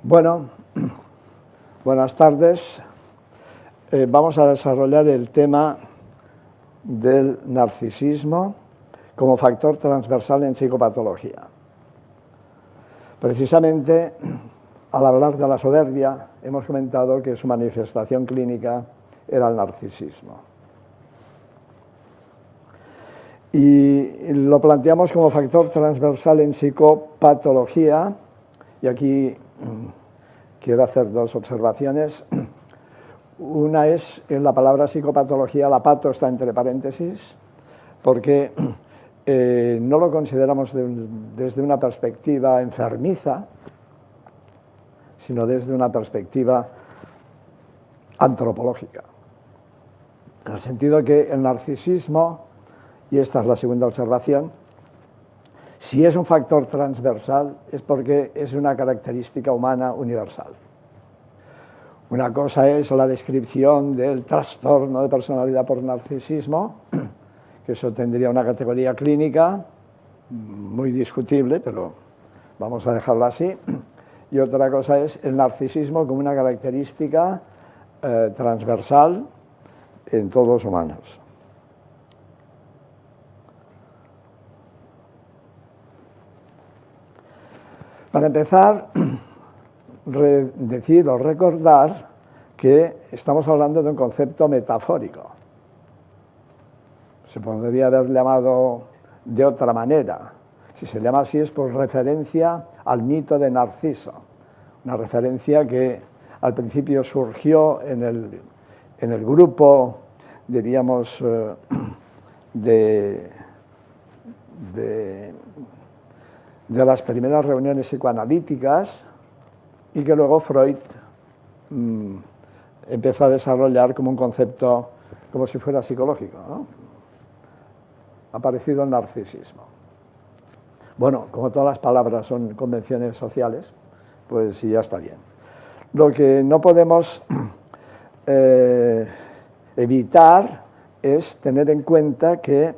Bueno, buenas tardes. Vamos a desarrollar el tema del narcisismo como factor transversal en psicopatología. Precisamente, al hablar de la soberbia, hemos comentado que su manifestación clínica era el narcisismo. Y lo planteamos como factor transversal en psicopatología, y aquí quiero hacer dos observaciones. Una es en la palabra psicopatología, la pato está entre paréntesis, porque no lo consideramos desde una perspectiva enfermiza, sino desde una perspectiva antropológica. En el sentido que el narcisismo, y esta es la segunda observación, si es un factor transversal es porque es una característica humana universal. Una cosa es la descripción del trastorno de personalidad por narcisismo, que eso tendría una categoría clínica muy discutible, pero vamos a dejarlo así. Y otra cosa es el narcisismo como una característica transversal en todos los humanos. Para empezar, decir o recordar que estamos hablando de un concepto metafórico. Se podría haber llamado de otra manera. Si se llama así es por referencia al mito de Narciso, una referencia que al principio surgió en el grupo, diríamos, de las primeras reuniones psicoanalíticas, y que luego Freud empezó a desarrollar como un concepto, como si fuera psicológico, ¿no? Ha aparecido el narcisismo. Bueno, como todas las palabras son convenciones sociales, pues ya está bien. Lo que no podemos evitar es tener en cuenta que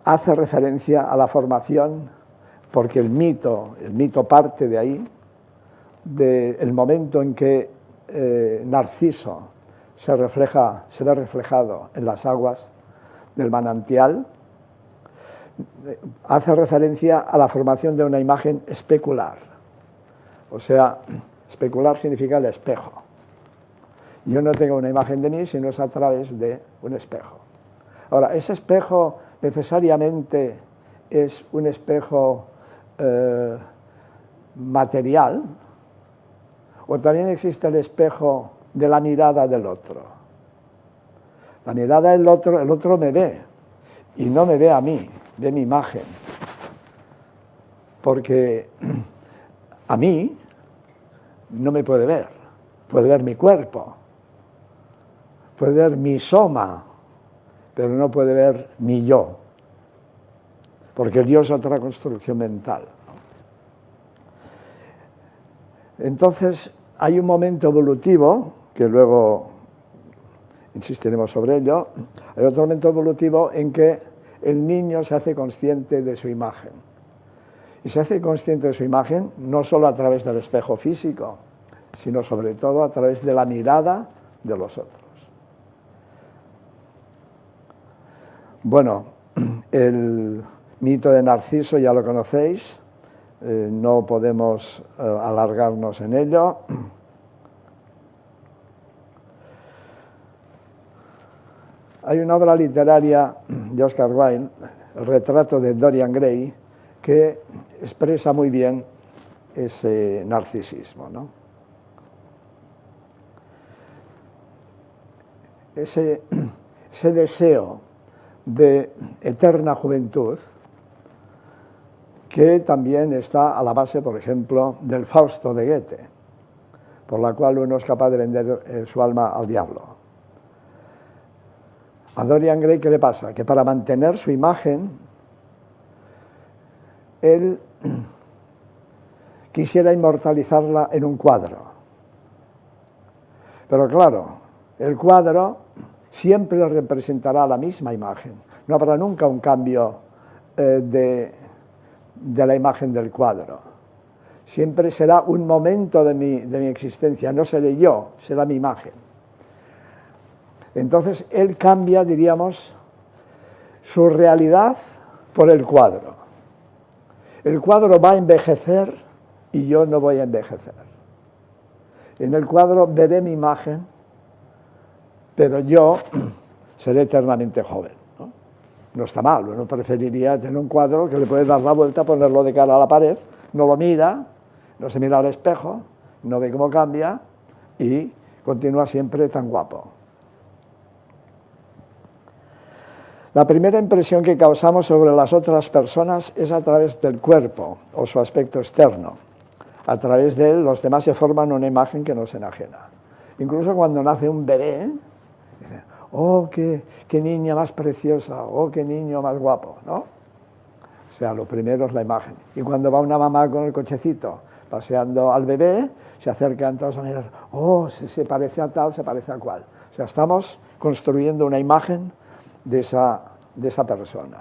hace referencia a la formación, porque el mito parte de ahí, del momento en que Narciso se ve reflejado en las aguas del manantial, hace referencia a la formación de una imagen especular. O sea, especular significa el espejo. Yo no tengo una imagen de mí, sino es a través de un espejo. Ahora, ese espejo necesariamente es un espejo material, o también existe el espejo de la mirada del otro. La mirada del otro, el otro me ve, y no me ve a mí, ve mi imagen. Porque a mí no me puede ver mi cuerpo, puede ver mi soma, pero no puede ver mi yo, porque el yo es otra construcción mental. Entonces, hay un momento evolutivo, que luego insistiremos sobre ello, hay otro momento evolutivo en que el niño se hace consciente de su imagen. Y se hace consciente de su imagen no solo a través del espejo físico, sino sobre todo a través de la mirada de los otros. Bueno, el mito de Narciso ya lo conocéis, no podemos alargarnos en ello. Hay una obra literaria de Oscar Wilde, el retrato de Dorian Gray, que expresa muy bien ese narcisismo, ¿no? Ese deseo de eterna juventud, que también está a la base, por ejemplo, del Fausto de Goethe, por la cual uno es capaz de vender su alma al diablo. A Dorian Gray, ¿qué le pasa? Que para mantener su imagen, él quisiera inmortalizarla en un cuadro. Pero claro, el cuadro siempre representará la misma imagen. No habrá nunca un cambio de la imagen del cuadro, siempre será un momento de mi existencia, no seré yo, será mi imagen. Entonces él cambia, diríamos, su realidad por el cuadro. El cuadro va a envejecer y yo no voy a envejecer. En el cuadro veré mi imagen, pero yo seré eternamente joven. No está mal, uno preferiría tener un cuadro que le puedes dar la vuelta, ponerlo de cara a la pared, no lo mira, no se mira al espejo, no ve cómo cambia y continúa siempre tan guapo. La primera impresión que causamos sobre las otras personas es a través del cuerpo o su aspecto externo. A través de él los demás se forman una imagen que nos enajena. Incluso cuando nace un bebé, dicen, oh, qué niña más preciosa, oh, qué niño más guapo, ¿no? O sea, lo primero es la imagen. Y cuando va una mamá con el cochecito paseando al bebé, se acercan todos a mirar, oh, se parece a tal, se parece a cual. O sea, estamos construyendo una imagen de esa persona.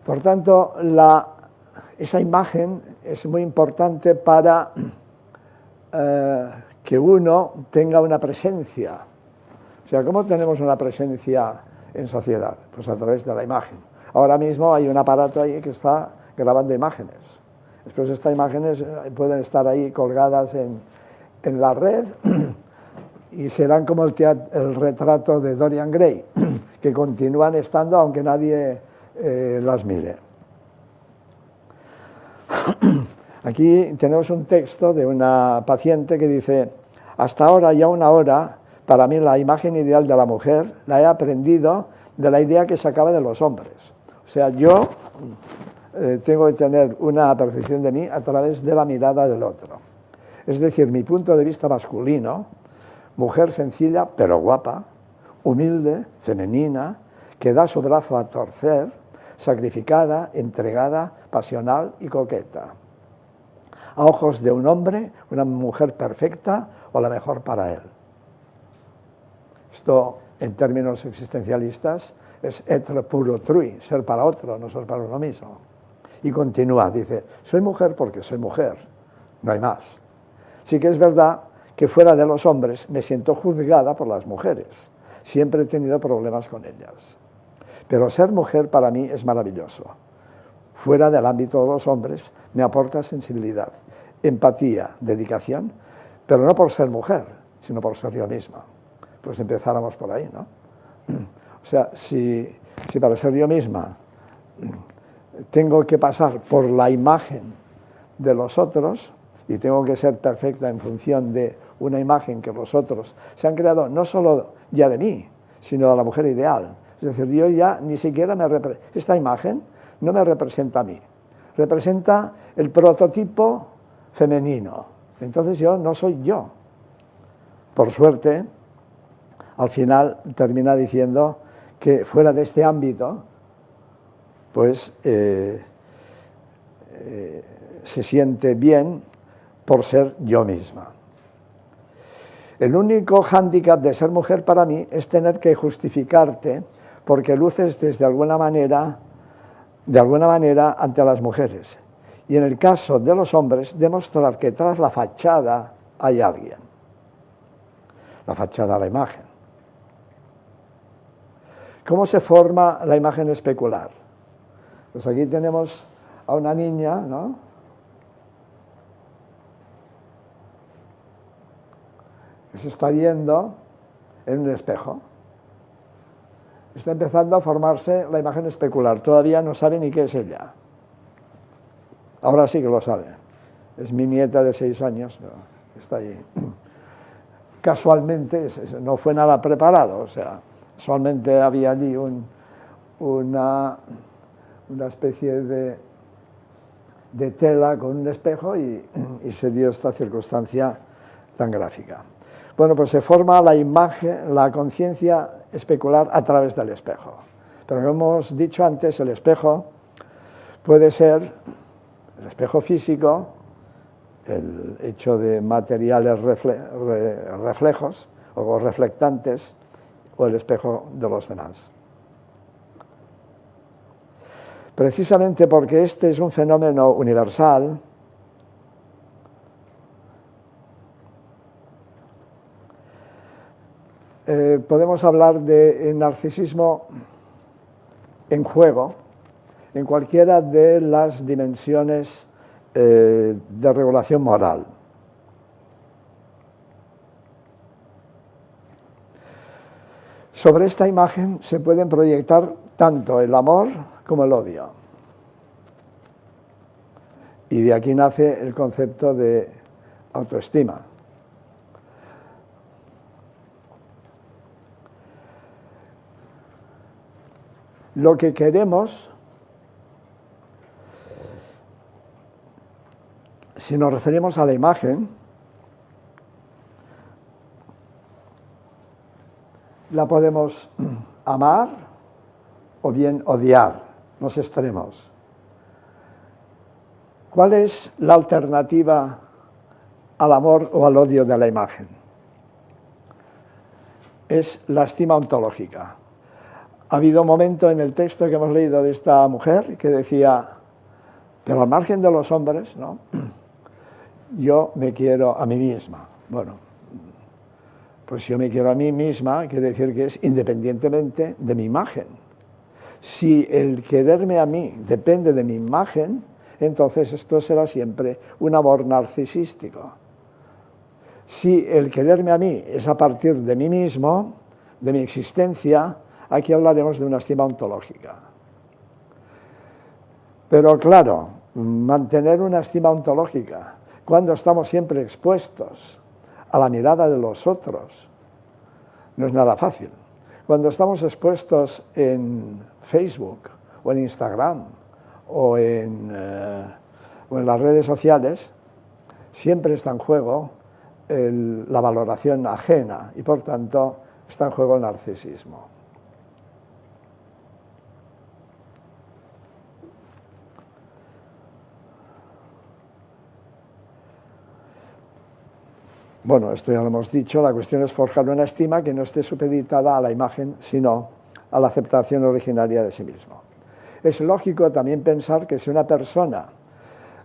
Por tanto, esa imagen es muy importante para que uno tenga una presencia. O sea, ¿cómo tenemos una presencia en sociedad? Pues a través de la imagen. Ahora mismo hay un aparato ahí que está grabando imágenes. Después estas imágenes pueden estar ahí colgadas en la red y serán como el retrato de Dorian Gray, que continúan estando aunque nadie las mire. Aquí tenemos un texto de una paciente que dice, hasta ahora y aún ahora, para mí la imagen ideal de la mujer la he aprendido de la idea que sacaba de los hombres. O sea, yo tengo que tener una percepción de mí a través de la mirada del otro. Es decir, mi punto de vista masculino, mujer sencilla pero guapa, humilde, femenina, que da su brazo a torcer, sacrificada, entregada, pasional y coqueta. A ojos de un hombre, una mujer perfecta o la mejor para él. Esto, en términos existencialistas, es être pour autrui, ser para otro, no ser para uno mismo. Y continúa, dice, soy mujer porque soy mujer, no hay más. Sí que es verdad que fuera de los hombres me siento juzgada por las mujeres. Siempre he tenido problemas con ellas. Pero ser mujer para mí es maravilloso. Fuera del ámbito de los hombres me aporta sensibilidad, empatía, dedicación, pero no por ser mujer, sino por ser yo misma. Pues empezáramos por ahí, ¿no? O sea, si para ser yo misma tengo que pasar por la imagen de los otros y tengo que ser perfecta en función de una imagen que los otros se han creado, no solo ya de mí, sino de la mujer ideal. Es decir, yo ya ni siquiera esta imagen no me representa a mí, representa el prototipo femenino. Entonces yo no soy yo. Por suerte, al final termina diciendo que fuera de este ámbito, pues se siente bien por ser yo misma. El único hándicap de ser mujer para mí es tener que justificarte porque luces de alguna manera ante las mujeres. Y en el caso de los hombres, demostrar que tras la fachada hay alguien. La fachada, la imagen. ¿Cómo se forma la imagen especular? Pues aquí tenemos a una niña, ¿no? Que se está viendo en un espejo. Está empezando a formarse la imagen especular. Todavía no sabe ni qué es ella. Ahora sí que lo sabe. Es mi nieta de 6 años, está allí. Casualmente, no fue nada preparado, o sea, casualmente había allí una especie de tela con un espejo y se dio esta circunstancia tan gráfica. Bueno, pues se forma la imagen, la conciencia especular a través del espejo. Pero como hemos dicho antes, el espejo puede ser el espejo físico, el hecho de materiales reflejos o reflectantes, o el espejo de los demás. Precisamente porque este es un fenómeno universal, podemos hablar de narcisismo en juego, en cualquiera de las dimensiones de regulación moral. Sobre esta imagen se pueden proyectar tanto el amor como el odio. Y de aquí nace el concepto de autoestima. Lo que queremos, si nos referimos a la imagen, la podemos amar o bien odiar, los extremos. ¿Cuál es la alternativa al amor o al odio de la imagen? Es la estima ontológica. Ha habido un momento en el texto que hemos leído de esta mujer que decía, pero al margen de los hombres, ¿no? Yo me quiero a mí misma. Bueno, pues yo me quiero a mí misma quiere decir que es independientemente de mi imagen. Si el quererme a mí depende de mi imagen, entonces esto será siempre un amor narcisístico. Si el quererme a mí es a partir de mí mismo, de mi existencia, aquí hablaremos de una estima ontológica. Pero claro, mantener una estima ontológica cuando estamos siempre expuestos a la mirada de los otros no es nada fácil. Cuando estamos expuestos en Facebook o en Instagram o en las redes sociales, siempre está en juego la valoración ajena y por tanto está en juego el narcisismo. Bueno, esto ya lo hemos dicho, la cuestión es forjar una estima que no esté supeditada a la imagen, sino a la aceptación originaria de sí mismo. Es lógico también pensar que si una persona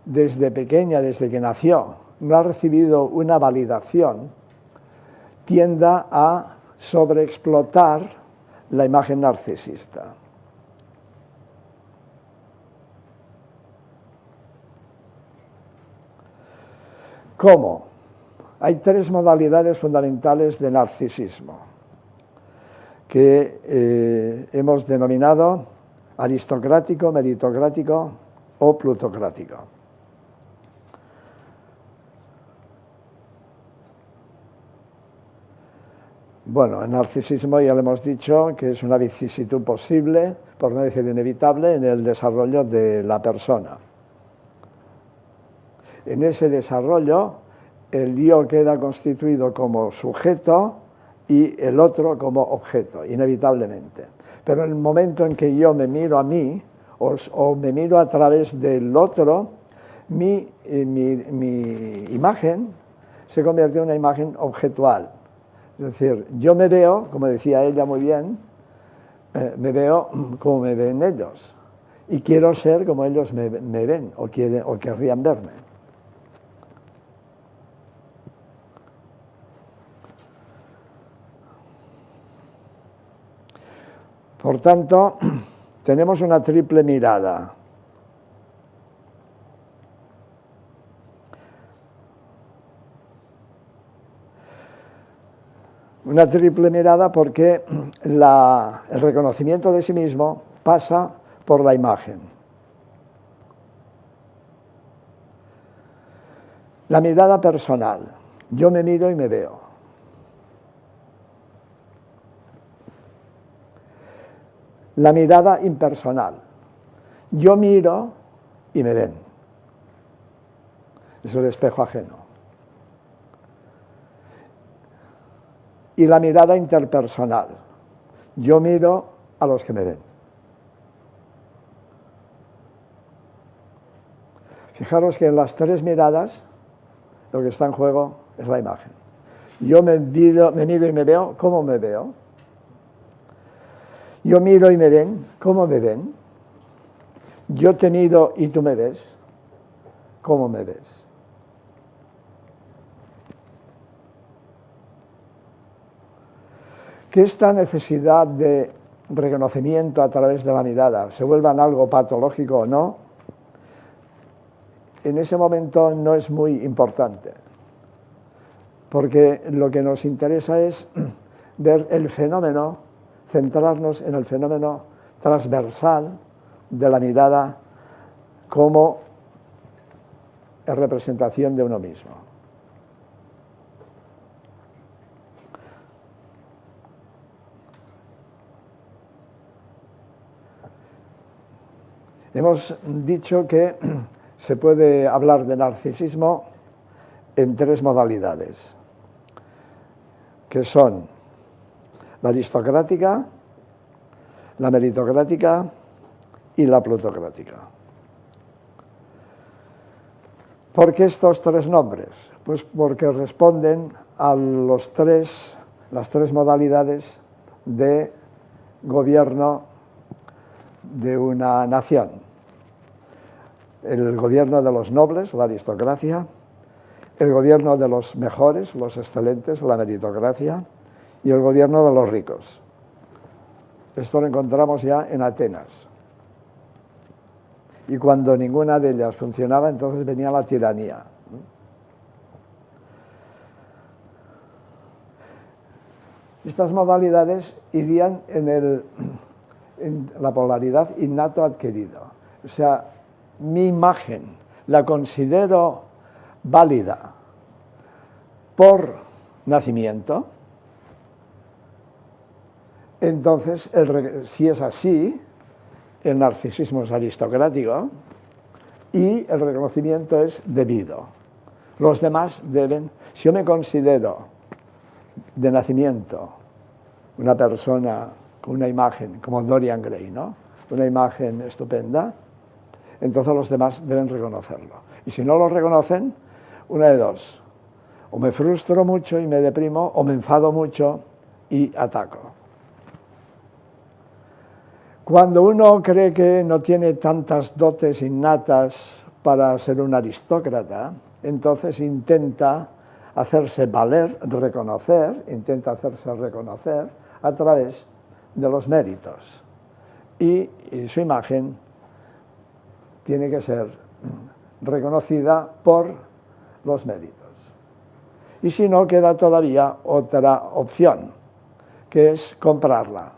desde pequeña, desde que nació, no ha recibido una validación, tienda a sobreexplotar la imagen narcisista. ¿Cómo? Hay tres modalidades fundamentales de narcisismo que hemos denominado aristocrático, meritocrático o plutocrático. Bueno, el narcisismo ya lo hemos dicho que es una vicisitud posible, por no decir inevitable, en el desarrollo de la persona. En ese desarrollo, el yo queda constituido como sujeto y el otro como objeto, inevitablemente. Pero en el momento en que yo me miro a mí o me miro a través del otro, mi imagen se convierte en una imagen objetual. Es decir, yo me veo, como decía ella muy bien, me veo como me ven ellos y quiero ser como ellos me ven o querrían verme. Por tanto, tenemos una triple mirada. Una triple mirada porque el reconocimiento de sí mismo pasa por la imagen. La mirada personal. Yo me miro y me veo. La mirada impersonal. Yo miro y me ven. Es el espejo ajeno. Y la mirada interpersonal. Yo miro a los que me ven. Fijaros que en las tres miradas lo que está en juego es la imagen. Yo me miro y me veo, ¿cómo me veo? Yo miro y me ven, ¿cómo me ven? yo te miro y tú me ves, ¿cómo me ves? Que esta necesidad de reconocimiento a través de la mirada se vuelva en algo patológico o no, en ese momento no es muy importante, porque lo que nos interesa es ver el fenómeno, centrarnos en el fenómeno transversal de la mirada como representación de uno mismo. Hemos dicho que se puede hablar de narcisismo en tres modalidades, que son la aristocrática, la meritocrática y la plutocrática. ¿Por qué estos tres nombres? Pues porque responden a las tres modalidades de gobierno de una nación. El gobierno de los nobles, la aristocracia, el gobierno de los mejores, los excelentes, la meritocracia, y el gobierno de los ricos. Esto lo encontramos ya en Atenas. Y cuando ninguna de ellas funcionaba, entonces venía la tiranía. Estas modalidades irían en la polaridad innato adquirido. O sea, mi imagen la considero válida por nacimiento, entonces, si es así, el narcisismo es aristocrático y el reconocimiento es debido. Los demás deben, si yo me considero de nacimiento una persona con una imagen, como Dorian Gray, ¿no? Una imagen estupenda, entonces los demás deben reconocerlo. Y si no lo reconocen, una de dos: o me frustro mucho y me deprimo, o me enfado mucho y ataco. Cuando uno cree que no tiene tantas dotes innatas para ser un aristócrata, entonces intenta hacerse valer, intenta hacerse reconocer a través de los méritos. Y su imagen tiene que ser reconocida por los méritos. Y si no, queda todavía otra opción, que es comprarla,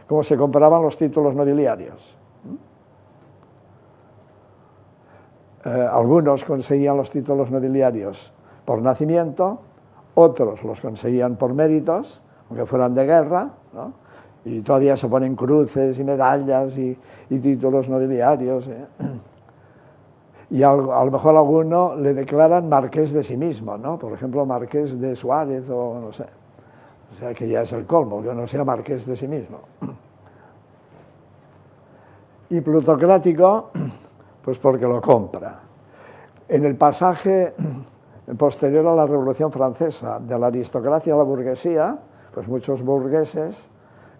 como se compraban los títulos nobiliarios. Algunos conseguían los títulos nobiliarios por nacimiento, otros los conseguían por méritos, aunque fueran de guerra, ¿no? Y todavía se ponen cruces y medallas y títulos nobiliarios. Y a lo mejor a alguno le declaran marqués de sí mismo, ¿no? Por ejemplo, marqués de Suárez o no sé. O sea, que ya es el colmo, que no sea marqués de sí mismo. Y plutocrático, pues porque lo compra. En el pasaje posterior a la Revolución Francesa, de la aristocracia a la burguesía, pues muchos burgueses,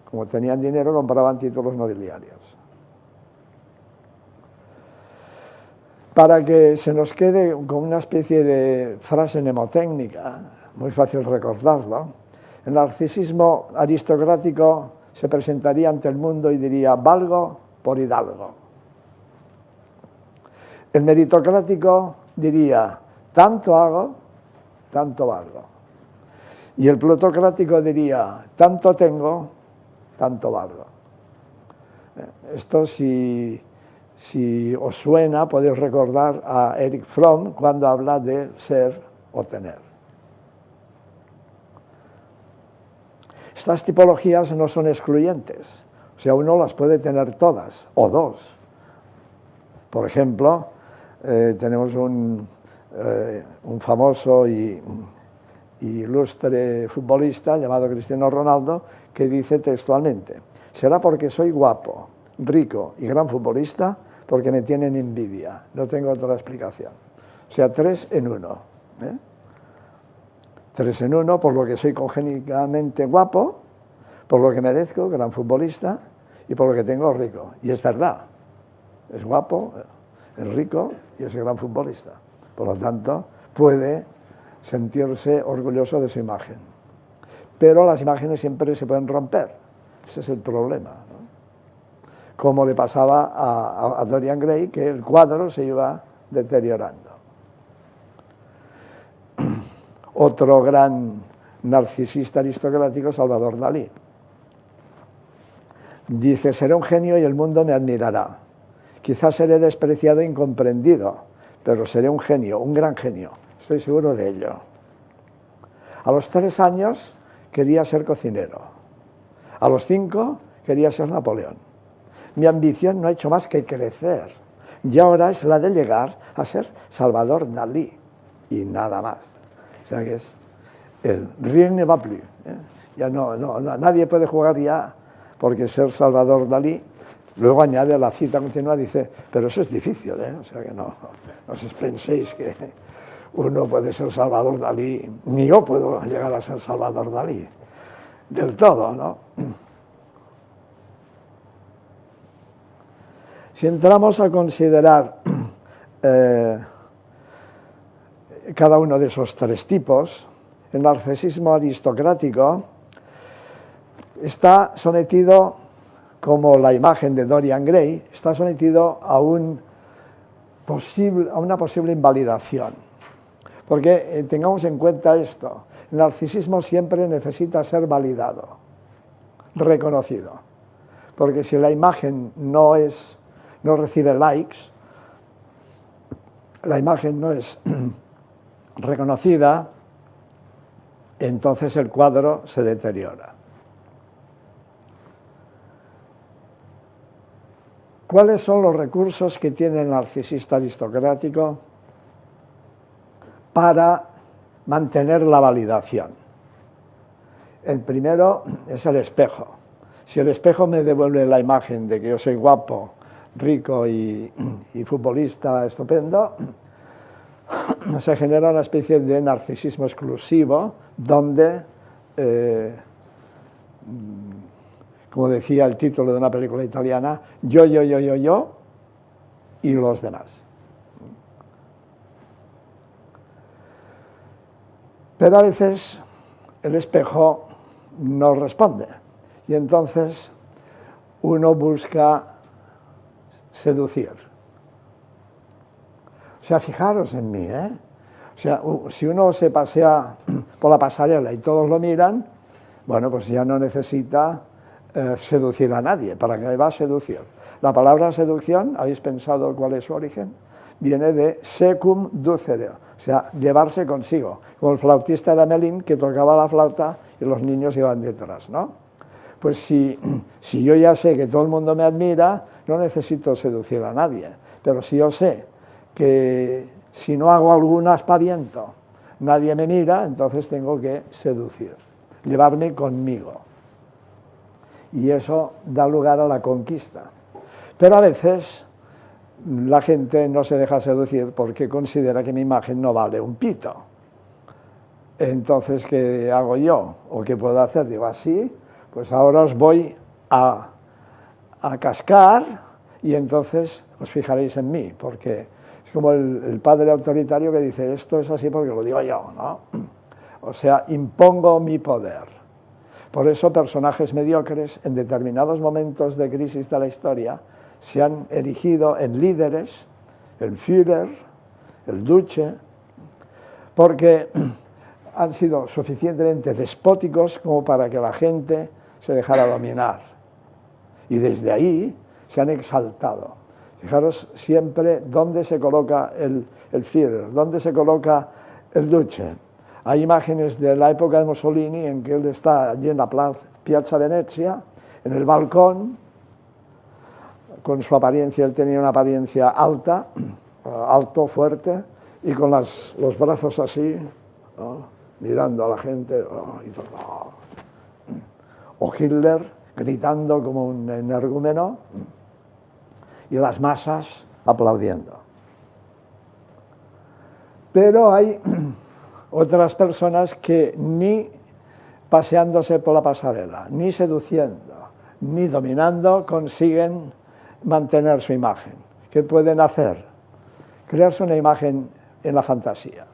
como tenían dinero, compraban títulos nobiliarios. Para que se nos quede como una especie de frase mnemotécnica, muy fácil recordarlo, el narcisismo aristocrático se presentaría ante el mundo y diría: valgo por hidalgo. El meritocrático diría: tanto hago, tanto valgo. Y el plutocrático diría: tanto tengo, tanto valgo. Esto, si os suena, podéis recordar a Erich Fromm cuando habla de ser o tener. Estas tipologías no son excluyentes, o sea, uno las puede tener todas, o dos. Por ejemplo, tenemos un famoso y ilustre futbolista llamado Cristiano Ronaldo, que dice textualmente: será porque soy guapo, rico y gran futbolista, porque me tienen envidia, no tengo otra explicación. O sea, 3 en 1. 3 en 1, por lo que soy congénitamente guapo, por lo que merezco, gran futbolista, y por lo que tengo rico. Y es verdad. es guapo, es rico y es gran futbolista. Por lo tanto, puede sentirse orgulloso de su imagen. Pero las imágenes siempre se pueden romper. Ese es el problema, ¿no? Como le pasaba a Dorian Gray, que el cuadro se iba deteriorando. Otro gran narcisista aristocrático, Salvador Dalí. Dice, seré un genio y el mundo me admirará. Quizás seré despreciado e incomprendido, pero seré un genio, un gran genio. Estoy seguro de ello. A los 3 años quería ser cocinero. A los 5 quería ser Napoleón. Mi ambición no ha hecho más que crecer. Y ahora es la de llegar a ser Salvador Dalí. Y nada más. O sea que es el rien ne va plus. Ya nadie puede jugar ya porque ser Salvador Dalí. Luego añade la cita continua, dice, pero eso es difícil, o sea que no os penséis que uno puede ser Salvador Dalí, ni yo puedo llegar a ser Salvador Dalí, del todo, ¿no? Si entramos a considerar cada uno de esos 3 tipos, el narcisismo aristocrático está sometido, como la imagen de Dorian Gray, está sometido a una posible invalidación. Porque tengamos en cuenta esto, el narcisismo siempre necesita ser validado, reconocido. Porque si la imagen no recibe likes, la imagen no es reconocida, entonces el cuadro se deteriora. ¿Cuáles son los recursos que tiene el narcisista aristocrático para mantener la validación? El primero es el espejo. Si el espejo me devuelve la imagen de que yo soy guapo, rico y futbolista estupendo, se genera una especie de narcisismo exclusivo donde, como decía el título de una película italiana, yo y los demás. Pero a veces el espejo no responde y entonces uno busca seducir. O sea, fijaros en mí, O sea, si uno se pasea por la pasarela y todos lo miran, bueno, pues ya no necesita seducir a nadie. ¿Para qué va a seducir? La palabra seducción, ¿habéis pensado cuál es su origen? Viene de secum ducere, o sea, llevarse consigo, como el flautista de Hamelin que tocaba la flauta y los niños iban detrás, ¿no? Pues si yo ya sé que todo el mundo me admira, no necesito seducir a nadie, pero si yo sé que si no hago algún aspaviento, nadie me mira, entonces tengo que seducir, llevarme conmigo. Y eso da lugar a la conquista. Pero a veces la gente no se deja seducir porque considera que mi imagen no vale un pito. Entonces, ¿qué hago yo? ¿O qué puedo hacer? Digo, así, pues ahora os voy a cascar y entonces os fijaréis en mí, porque es como el padre autoritario que dice, esto es así porque lo digo yo, ¿no? O sea, impongo mi poder. Por eso personajes mediocres en determinados momentos de crisis de la historia se han erigido en líderes, el Führer, el Duce, porque han sido suficientemente despóticos como para que la gente se dejara dominar. Y desde ahí se han exaltado. Fijaros siempre dónde se coloca el Führer, dónde se coloca el Duce. Hay imágenes de la época de Mussolini en que él está allí en la Piazza Venezia, en el balcón, con su apariencia, él tenía una apariencia alta, alto, fuerte, y con los brazos así, ¿no? Mirando a la gente, y todo. O Hitler gritando como un energúmeno, y las masas aplaudiendo. Pero hay otras personas que ni paseándose por la pasarela, ni seduciendo, ni dominando, consiguen mantener su imagen. ¿qué pueden hacer? Crearse una imagen en la fantasía.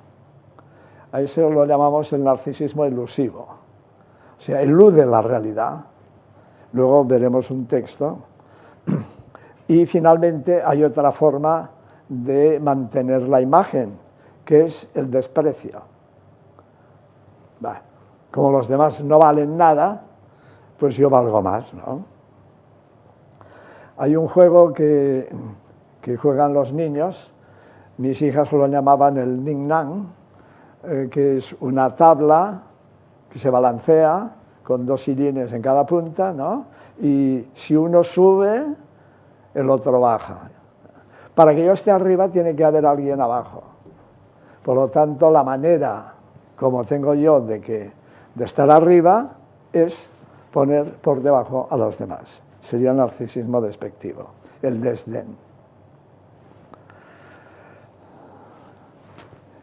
A eso lo llamamos el narcisismo elusivo. O sea, elude la realidad. Luego veremos un texto. Y finalmente hay otra forma de mantener la imagen, que es el desprecio. Bah, como los demás no valen nada, pues yo valgo más, ¿no? Hay un juego que juegan los niños, mis hijas lo llamaban el Ning Nang, que es una tabla que se balancea con 2 sillines en cada punta, ¿no? Y si uno sube, el otro baja. Para que yo esté arriba tiene que haber alguien abajo. Por lo tanto, la manera como tengo yo de estar arriba es poner por debajo a los demás. Sería el narcisismo despectivo, el desdén.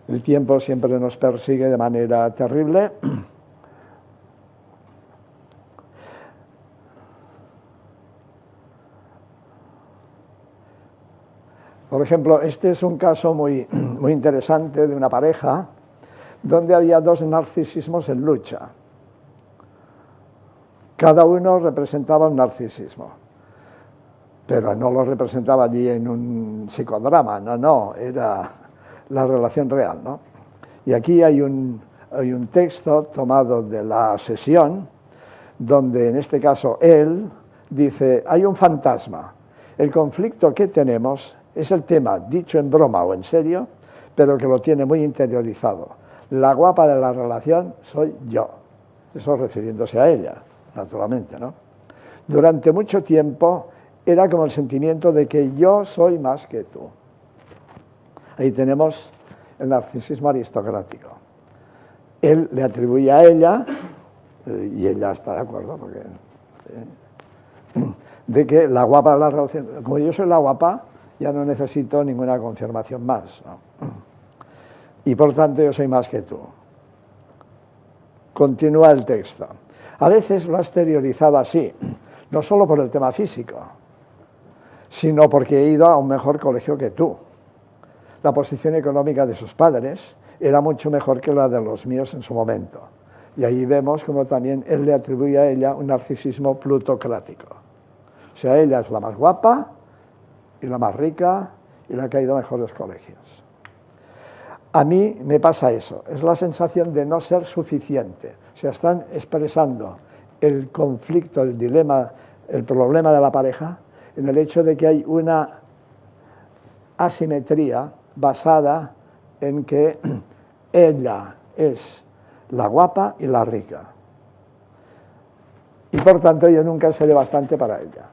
El tiempo siempre nos persigue de manera terrible. Por ejemplo, este es un caso muy interesante de una pareja donde había 2 narcisismos en lucha. Cada uno representaba un narcisismo, pero no lo representaba allí en un psicodrama, no, era la relación real, ¿no? Y aquí hay un texto tomado de la sesión, donde en este caso él dice, hay un fantasma, el conflicto que tenemos es el tema dicho en broma o en serio, pero que lo tiene muy interiorizado. La guapa de la relación soy yo, eso refiriéndose a ella, naturalmente, ¿no? Durante mucho tiempo era como el sentimiento de que yo soy más que tú. Ahí tenemos el narcisismo aristocrático. Él le atribuye a ella, y ella está de acuerdo, porque, de que la guapa de la relación, como yo soy la guapa, ya no necesito ninguna confirmación más, ¿no? Y por tanto yo soy más que tú. Continúa el texto. A veces lo ha exteriorizado así, no solo por el tema físico, sino porque he ido a un mejor colegio que tú. La posición económica de sus padres era mucho mejor que la de los míos en su momento. Y ahí vemos como también él le atribuye a ella un narcisismo plutocrático. O sea, ella es la más guapa y la más rica y la que ha ido a mejores colegios. A mí me pasa eso, es la sensación de no ser suficiente. O sea, están expresando el conflicto, el dilema, el problema de la pareja en el hecho de que hay una asimetría basada en que ella es la guapa y la rica. Y por tanto yo nunca seré bastante para ella.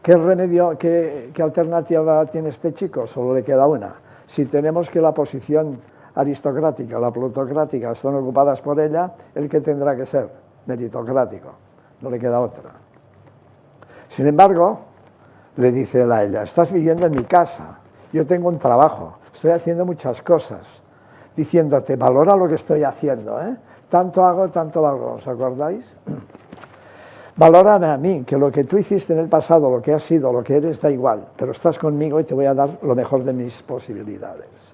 ¿Qué remedio, qué alternativa tiene este chico? Solo le queda una. Si tenemos que la posición aristocrática, la plutocrática, están ocupadas por ella, ¿el que tendrá que ser? Meritocrático. No le queda otra. Sin embargo, le dice él a ella, estás viviendo en mi casa, yo tengo un trabajo, estoy haciendo muchas cosas, diciéndote, valora lo que estoy haciendo, ¿eh? Tanto hago, tanto valgo, ¿os acordáis? Valórame a mí, que lo que tú hiciste en el pasado, lo que has sido, lo que eres, da igual, pero estás conmigo y te voy a dar lo mejor de mis posibilidades.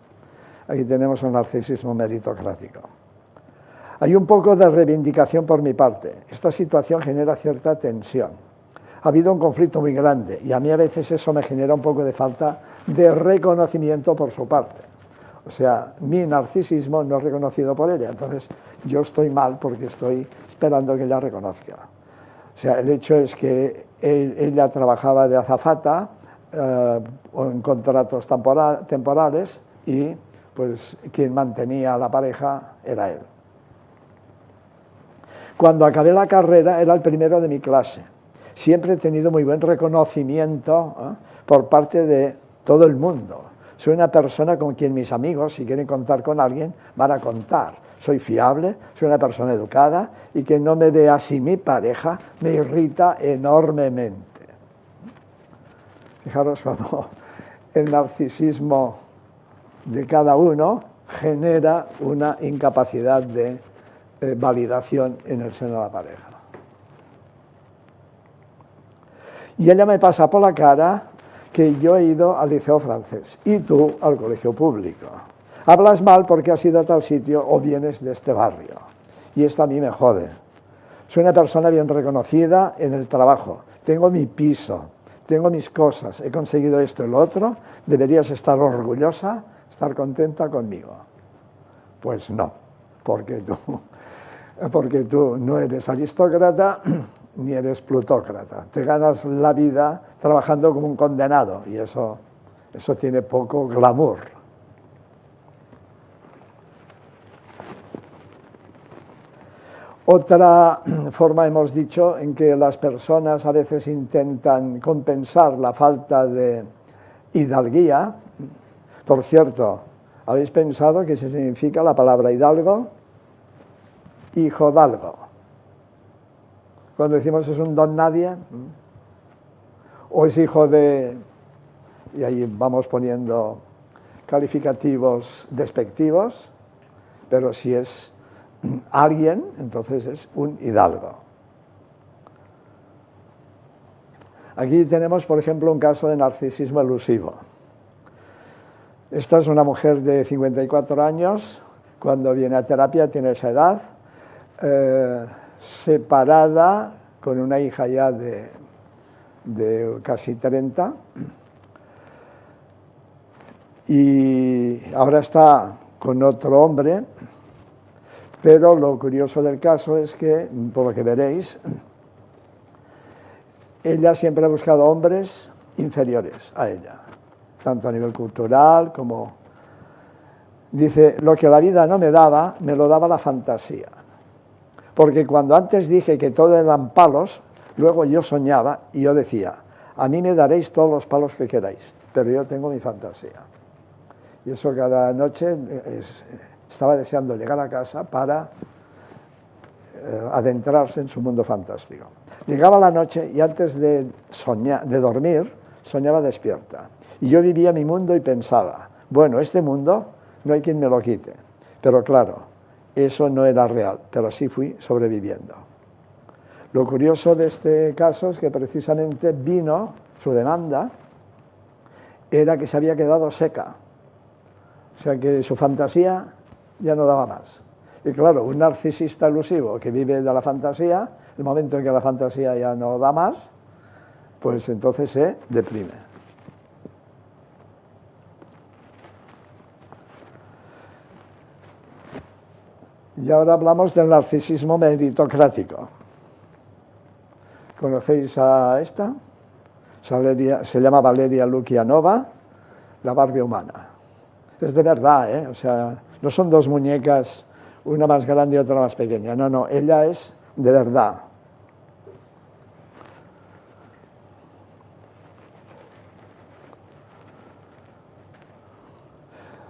Aquí tenemos un narcisismo meritocrático. Hay un poco de reivindicación por mi parte. Esta situación genera cierta tensión. Ha habido un conflicto muy grande y a mí a veces eso me genera un poco de falta de reconocimiento por su parte. O sea, mi narcisismo no es reconocido por ella, entonces yo estoy mal porque estoy esperando que ella reconozca. O sea, el hecho es que ella trabajaba de azafata o en contratos temporales y pues quien mantenía a la pareja era él. Cuando acabé la carrera era el primero de mi clase. Siempre he tenido muy buen reconocimiento por parte de todo el mundo. Soy una persona con quien mis amigos, si quieren contar con alguien, van a contar. Soy fiable, soy una persona educada y que no me vea así mi pareja me irrita enormemente. Fijaros cómo el narcisismo de cada uno genera una incapacidad de validación en el seno de la pareja. Y ella me pasa por la cara que yo he ido al liceo francés y tú al colegio público. Hablas mal porque has ido a tal sitio o vienes de este barrio. Y esto a mí me jode. Soy una persona bien reconocida en el trabajo. Tengo mi piso, tengo mis cosas, he conseguido esto y lo otro. Deberías estar orgullosa, estar contenta conmigo. Pues no, porque tú no eres aristócrata ni eres plutócrata. Te ganas la vida trabajando como un condenado y eso tiene poco glamour. Otra forma hemos dicho en que las personas a veces intentan compensar la falta de hidalguía. Por cierto, ¿habéis pensado qué significa la palabra hidalgo? Hijo d'algo. Cuando decimos es un don nadie, o es hijo de... y ahí vamos poniendo calificativos despectivos, pero si es alguien, entonces es un hidalgo. Aquí tenemos, por ejemplo, un caso de narcisismo elusivo. Esta es una mujer de 54 años, cuando viene a terapia tiene esa edad, separada, con una hija ya de casi 30, y ahora está con otro hombre. Pero lo curioso del caso es que, por lo que veréis, ella siempre ha buscado hombres inferiores a ella, tanto a nivel cultural como... Dice, lo que la vida no me daba, me lo daba la fantasía. Porque cuando antes dije que todo eran palos, luego yo soñaba y yo decía, a mí me daréis todos los palos que queráis, pero yo tengo mi fantasía. Y eso cada noche... estaba deseando llegar a casa para adentrarse en su mundo fantástico. Llegaba la noche y antes de dormir, soñaba despierta. Y yo vivía mi mundo y pensaba, bueno, este mundo no hay quien me lo quite. Pero claro, eso no era real, pero sí fui sobreviviendo. Lo curioso de este caso es que precisamente su demanda era que se había quedado seca. O sea que su fantasía ya no daba más. Y claro, un narcisista elusivo que vive de la fantasía, el momento en que la fantasía ya no da más, pues entonces se deprime. Y ahora hablamos del narcisismo meritocrático. ¿Conocéis a esta? Se llama Valeria Lukianova, la Barbie humana. Es de verdad, ¿eh? O sea, no son dos muñecas, una más grande y otra más pequeña. No, no, ella es de verdad.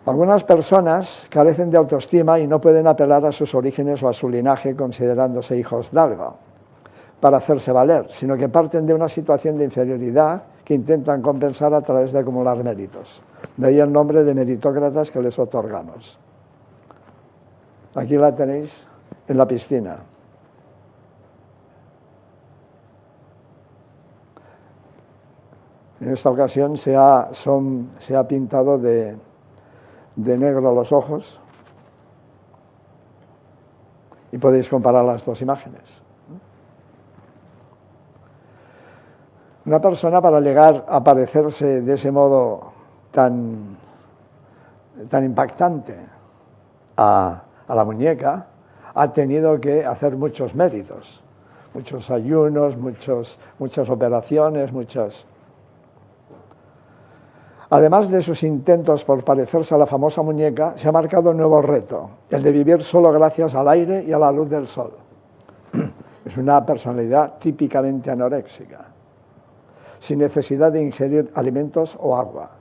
Algunas personas carecen de autoestima y no pueden apelar a sus orígenes o a su linaje considerándose hijos de algo para hacerse valer, sino que parten de una situación de inferioridad que intentan compensar a través de acumular méritos. De ahí el nombre de meritócratas que les otorgamos. Aquí la tenéis en la piscina. En esta ocasión se ha pintado de negro los ojos y podéis comparar las dos imágenes. Una persona, para llegar a parecerse de ese modo tan impactante a la muñeca, ha tenido que hacer muchos méritos, muchos ayunos, muchas operaciones, Además de sus intentos por parecerse a la famosa muñeca, se ha marcado un nuevo reto, el de vivir solo gracias al aire y a la luz del sol. Es una personalidad típicamente anoréxica, sin necesidad de ingerir alimentos o agua.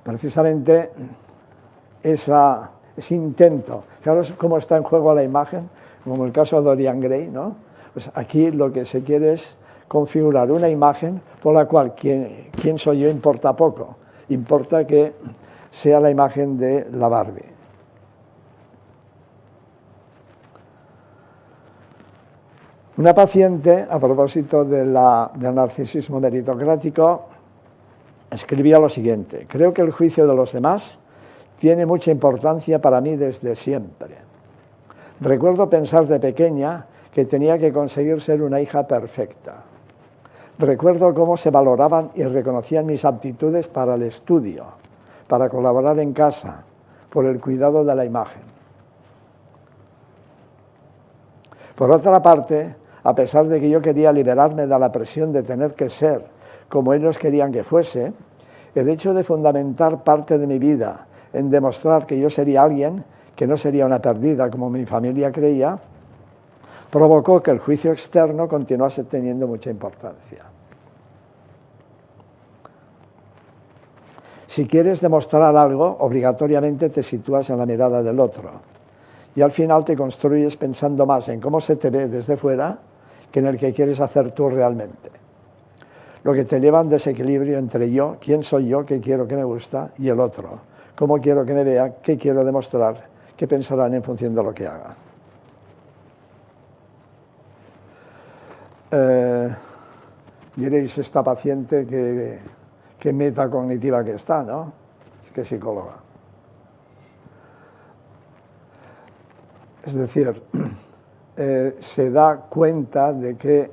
Precisamente ese intento, fijaros cómo está en juego la imagen, como el caso de Dorian Gray, ¿no? Pues aquí lo que se quiere es configurar una imagen por la cual quién soy yo importa poco, importa que sea la imagen de la Barbie. Una paciente, a propósito del narcisismo meritocrático, escribía lo siguiente: creo que el juicio de los demás tiene mucha importancia para mí desde siempre. Recuerdo pensar de pequeña que tenía que conseguir ser una hija perfecta. Recuerdo cómo se valoraban y reconocían mis aptitudes para el estudio, para colaborar en casa, por el cuidado de la imagen. Por otra parte, a pesar de que yo quería liberarme de la presión de tener que ser como ellos querían que fuese, el hecho de fundamentar parte de mi vida en demostrar que yo sería alguien, que no sería una perdida como mi familia creía, provocó que el juicio externo continuase teniendo mucha importancia. Si quieres demostrar algo, obligatoriamente te sitúas en la mirada del otro y al final te construyes pensando más en cómo se te ve desde fuera que en el que quieres hacer tú realmente. Lo que te lleva a un desequilibrio entre yo, quién soy yo, qué quiero, qué me gusta, y el otro, cómo quiero que me vea, qué quiero demostrar, qué pensarán en función de lo que haga. Diréis, esta paciente que metacognitiva que está, ¿no? Es que es psicóloga. Es decir, se da cuenta de que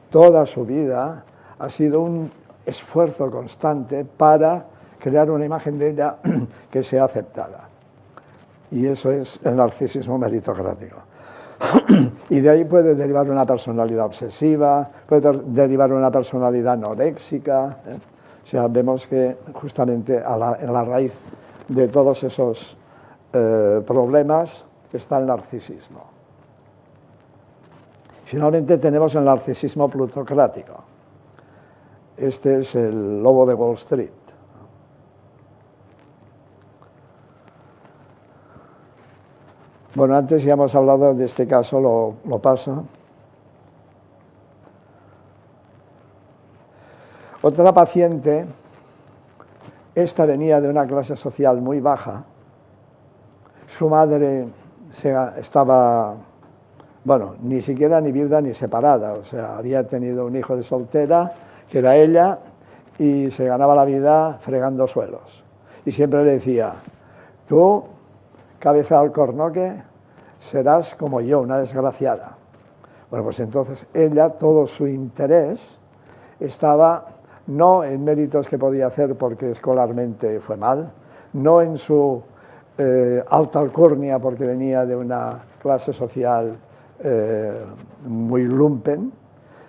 toda su vida ha sido un esfuerzo constante para crear una imagen de ella que sea aceptada. Y eso es el narcisismo meritocrático. Y de ahí puede derivar una personalidad obsesiva, puede derivar una personalidad anoréxica. O sea, vemos que justamente en la raíz de todos esos problemas está el narcisismo. Finalmente tenemos el narcisismo plutocrático. Este es el lobo de Wall Street. Bueno, antes ya hemos hablado de este caso, lo paso. Otra paciente, esta venía de una clase social muy baja. Su madre estaba, bueno, ni siquiera ni viuda ni separada, o sea, había tenido un hijo de soltera, que era ella, y se ganaba la vida fregando suelos. Y siempre le decía, tú, cabeza de alcornoque, serás como yo, una desgraciada. Bueno, pues entonces ella, todo su interés estaba no en méritos que podía hacer porque escolarmente fue mal, no en su alta alcurnia porque venía de una clase social muy lumpen,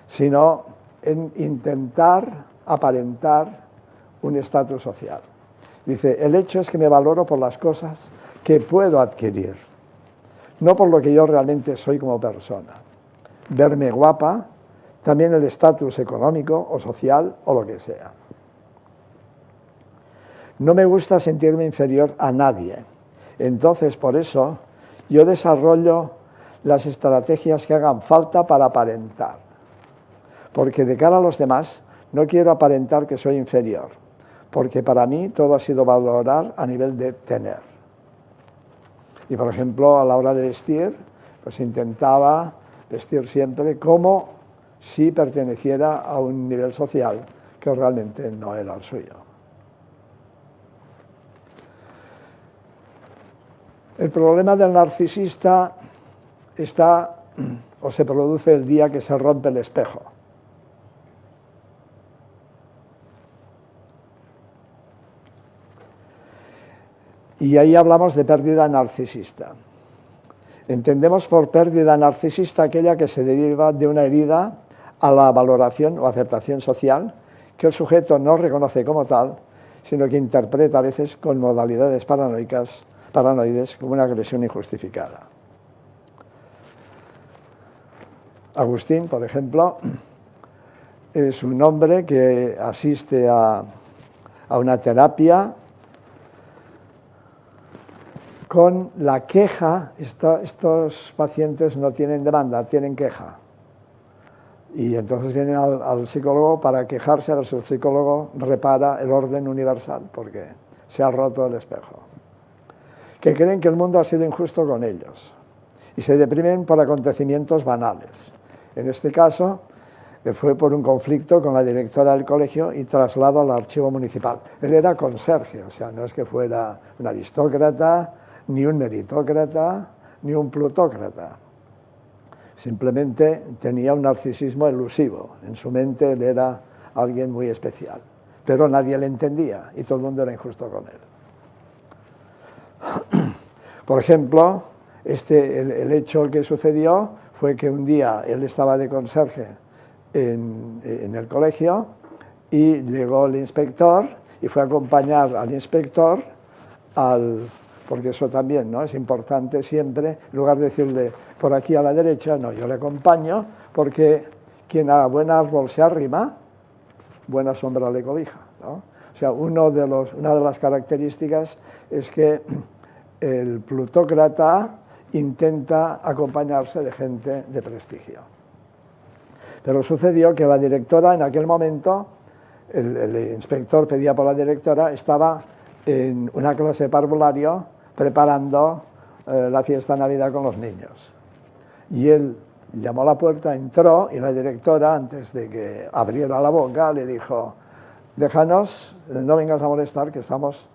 sino en intentar aparentar un estatus social. Dice, el hecho es que me valoro por las cosas que puedo adquirir, no por lo que yo realmente soy como persona. Verme guapa, también el estatus económico o social o lo que sea. No me gusta sentirme inferior a nadie. Entonces, por eso, yo desarrollo las estrategias que hagan falta para aparentar. Porque de cara a los demás, no quiero aparentar que soy inferior. Porque para mí todo ha sido valorar a nivel de tener. Y, por ejemplo, a la hora de vestir, pues intentaba vestir siempre como si perteneciera a un nivel social que realmente no era el suyo. El problema del narcisista está o se produce el día que se rompe el espejo. Y ahí hablamos de pérdida narcisista. Entendemos por pérdida narcisista aquella que se deriva de una herida a la valoración o aceptación social que el sujeto no reconoce como tal, sino que interpreta a veces con modalidades paranoides como una agresión injustificada. Agustín, por ejemplo, es un hombre que asiste a una terapia con la queja. Estos pacientes no tienen demanda, tienen queja. Y entonces vienen al psicólogo para quejarse, a ver si el psicólogo repara el orden universal, porque se ha roto el espejo. Que creen que el mundo ha sido injusto con ellos y se deprimen por acontecimientos banales. En este caso, fue por un conflicto con la directora del colegio y traslado al archivo municipal. Él era conserje, o sea, no es que fuera un aristócrata, ni un meritócrata, ni un plutócrata. Simplemente tenía un narcisismo elusivo. En su mente él era alguien muy especial, pero nadie le entendía y todo el mundo era injusto con él. Por ejemplo, el hecho que sucedió fue que un día él estaba de conserje en el colegio y llegó el inspector y fue a acompañar al inspector porque eso también, ¿no?, es importante siempre, en lugar de decirle por aquí a la derecha, no, yo le acompaño, porque quien a buen árbol se arrima, buena sombra le cobija, ¿no? O sea, una de las características es que el plutócrata intenta acompañarse de gente de prestigio. Pero sucedió que la directora en aquel momento, el inspector pedía por la directora, estaba en una clase de parvulario preparando la fiesta de Navidad con los niños. Y él llamó a la puerta, entró y la directora, antes de que abriera la boca, le dijo: déjanos, no vengas a molestar, que estamos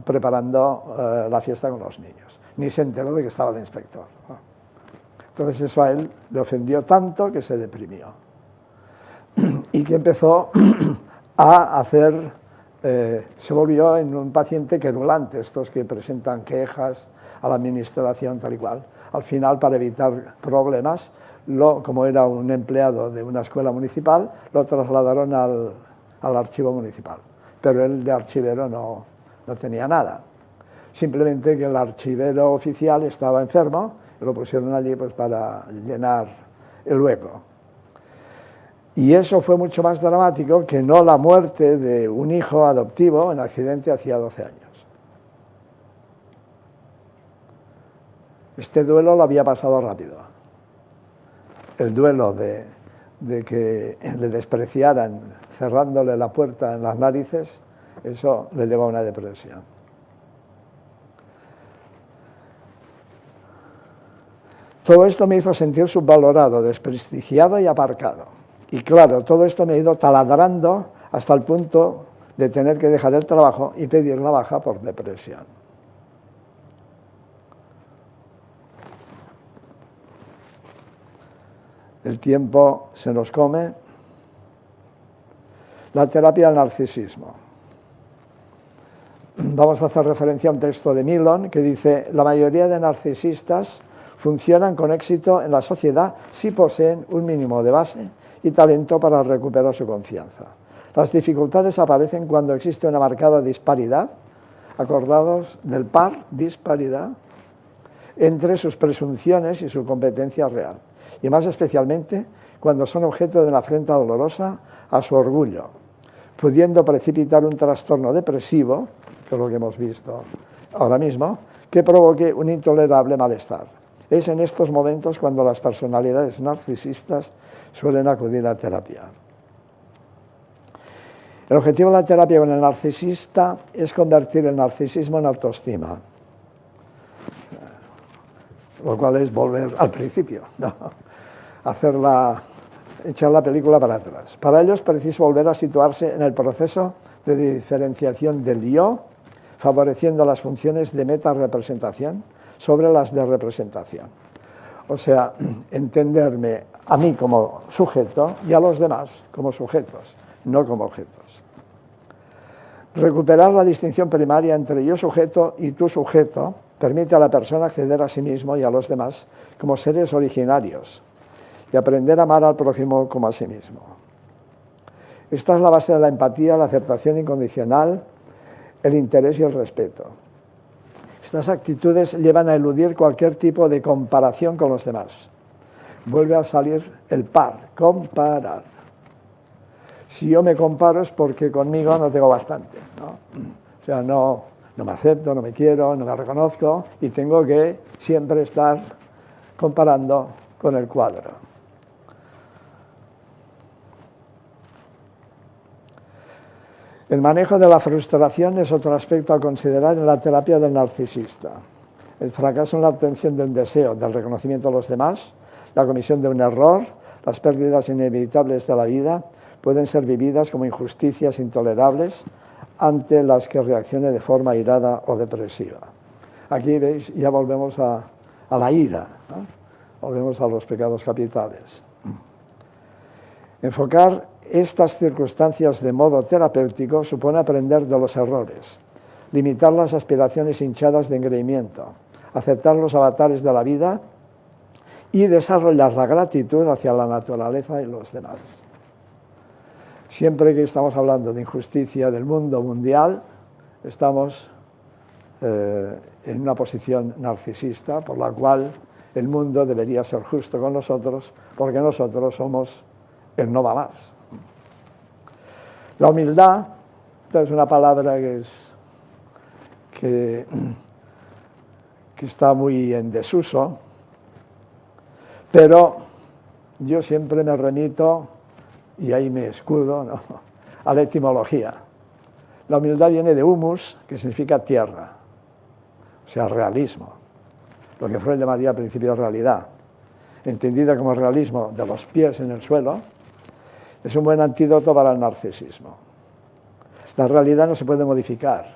preparando la fiesta con los niños. Ni se enteró de que estaba el inspector, ¿no? Entonces eso a él le ofendió tanto que se deprimió y que empezó a hacer, se volvió en un paciente querulante, estos que presentan quejas a la administración tal y cual. Al final, para evitar problemas, como era un empleado de una escuela municipal, lo trasladaron al archivo municipal, pero él de archivero no tenía nada. Simplemente que el archivero oficial estaba enfermo, lo pusieron allí pues para llenar el hueco. Y eso fue mucho más dramático que no la muerte de un hijo adoptivo en accidente hacía 12 años. Este duelo lo había pasado rápido. El duelo de que le despreciaran cerrándole la puerta en las narices, eso le llevó a una depresión. Todo esto me hizo sentir subvalorado, desprestigiado y aparcado. Y claro, todo esto me ha ido taladrando hasta el punto de tener que dejar el trabajo y pedir la baja por depresión. El tiempo se nos come. La terapia del narcisismo. Vamos a hacer referencia a un texto de Milon que dice: la mayoría de narcisistas funcionan con éxito en la sociedad si poseen un mínimo de base y talento para recuperar su confianza. Las dificultades aparecen cuando existe una marcada disparidad, acordados del par, disparidad, entre sus presunciones y su competencia real, y más especialmente cuando son objeto de una afrenta dolorosa a su orgullo, pudiendo precipitar un trastorno depresivo, que es lo que hemos visto ahora mismo, que provoque un intolerable malestar. Es en estos momentos cuando las personalidades narcisistas suelen acudir a terapia. El objetivo de la terapia con el narcisista es convertir el narcisismo en autoestima, lo cual es volver al principio, ¿no? Echar la película para atrás. Para ello es preciso volver a situarse en el proceso de diferenciación del yo, favoreciendo las funciones de meta-representación sobre las de representación. O sea, entenderme a mí como sujeto y a los demás como sujetos, no como objetos. Recuperar la distinción primaria entre yo sujeto y tú sujeto permite a la persona acceder a sí mismo y a los demás como seres originarios y aprender a amar al prójimo como a sí mismo. Esta es la base de la empatía, la aceptación incondicional, el interés y el respeto. Estas actitudes llevan a eludir cualquier tipo de comparación con los demás. Vuelve a salir el par, comparar. Si yo me comparo es porque conmigo no tengo bastante, ¿no? O sea, no me acepto, no me quiero, no me reconozco y tengo que siempre estar comparando con el cuadro. El manejo de la frustración es otro aspecto a considerar en la terapia del narcisista. El fracaso en la obtención del deseo, del reconocimiento de los demás, la comisión de un error, las pérdidas inevitables de la vida, pueden ser vividas como injusticias intolerables ante las que reaccione de forma airada o depresiva. Aquí veis, ya volvemos a la ira, ¿no? Volvemos a los pecados capitales. Enfocar estas circunstancias de modo terapéutico supone aprender de los errores, limitar las aspiraciones hinchadas de engreimiento, aceptar los avatares de la vida y desarrollar la gratitud hacia la naturaleza y los demás. Siempre que estamos hablando de injusticia del mundo mundial, estamos en una posición narcisista, por la cual el mundo debería ser justo con nosotros, porque nosotros somos el no va más. La humildad es una palabra que está muy en desuso, pero yo siempre me remito, y ahí me escudo, ¿no?, a la etimología. La humildad viene de humus, que significa tierra, o sea, realismo, lo que Freud llamaría principio de realidad, entendida como realismo de los pies en el suelo. Es un buen antídoto para el narcisismo. La realidad no se puede modificar,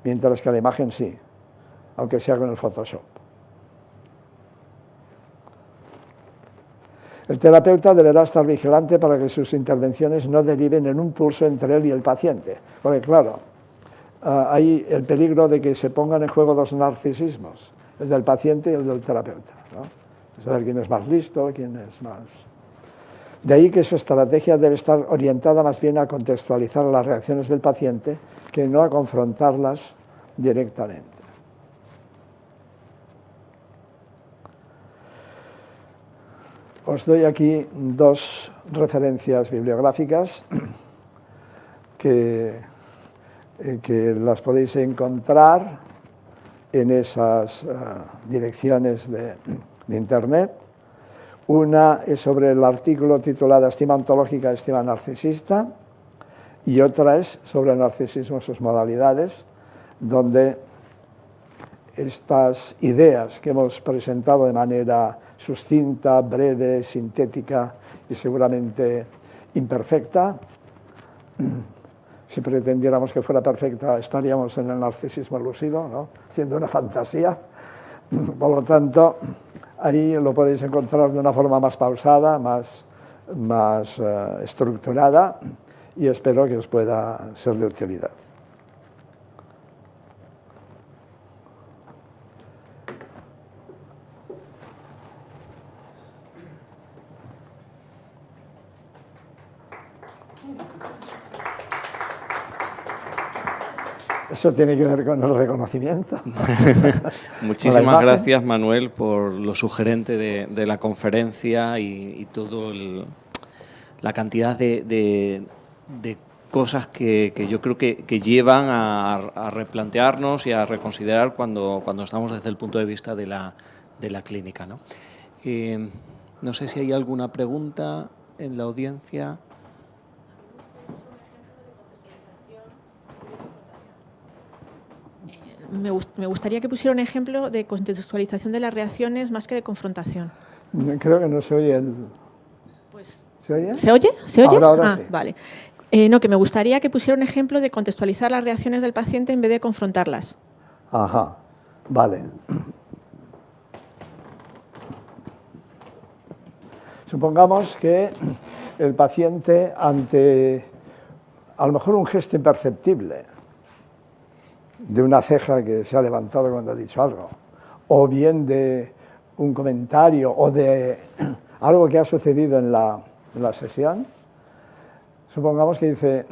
mientras que la imagen sí, aunque sea con el Photoshop. El terapeuta deberá estar vigilante para que sus intervenciones no deriven en un pulso entre él y el paciente, porque claro, hay el peligro de que se pongan en juego dos narcisismos, el del paciente y el del terapeuta, ¿no? Saber quién es más listo, quién es más... De ahí que su estrategia debe estar orientada más bien a contextualizar las reacciones del paciente que no a confrontarlas directamente. Os doy aquí dos referencias bibliográficas que las podéis encontrar en esas direcciones de Internet. Una es sobre el artículo titulado Estima ontológica, estima narcisista, y otra es sobre el narcisismo y sus modalidades, donde estas ideas que hemos presentado de manera sucinta, breve, sintética y seguramente imperfecta, si pretendiéramos que fuera perfecta estaríamos en el narcisismo lúcido, ¿no?, haciendo una fantasía. Por lo tanto, ahí lo podéis encontrar de una forma más pausada, más estructurada, y espero que os pueda ser de utilidad. Eso tiene que ver con el reconocimiento. Muchísimas gracias, Manuel, por lo sugerente de la conferencia y todo la cantidad de cosas que yo creo que llevan a replantearnos y a reconsiderar cuando estamos desde el punto de vista de la clínica, ¿no? No sé si hay alguna pregunta en la audiencia. Me gustaría que pusiera un ejemplo de contextualización de las reacciones más que de confrontación. Creo que no se oye el... Pues, ¿Se oye? ¿Se oye? ¿Se oye? Ahora sí. Vale. No, que me gustaría que pusiera un ejemplo de contextualizar las reacciones del paciente en vez de confrontarlas. Ajá, vale. Supongamos que el paciente, ante a lo mejor un gesto imperceptible de una ceja que se ha levantado cuando ha dicho algo, o bien de un comentario o de algo que ha sucedido en la sesión, supongamos que dice,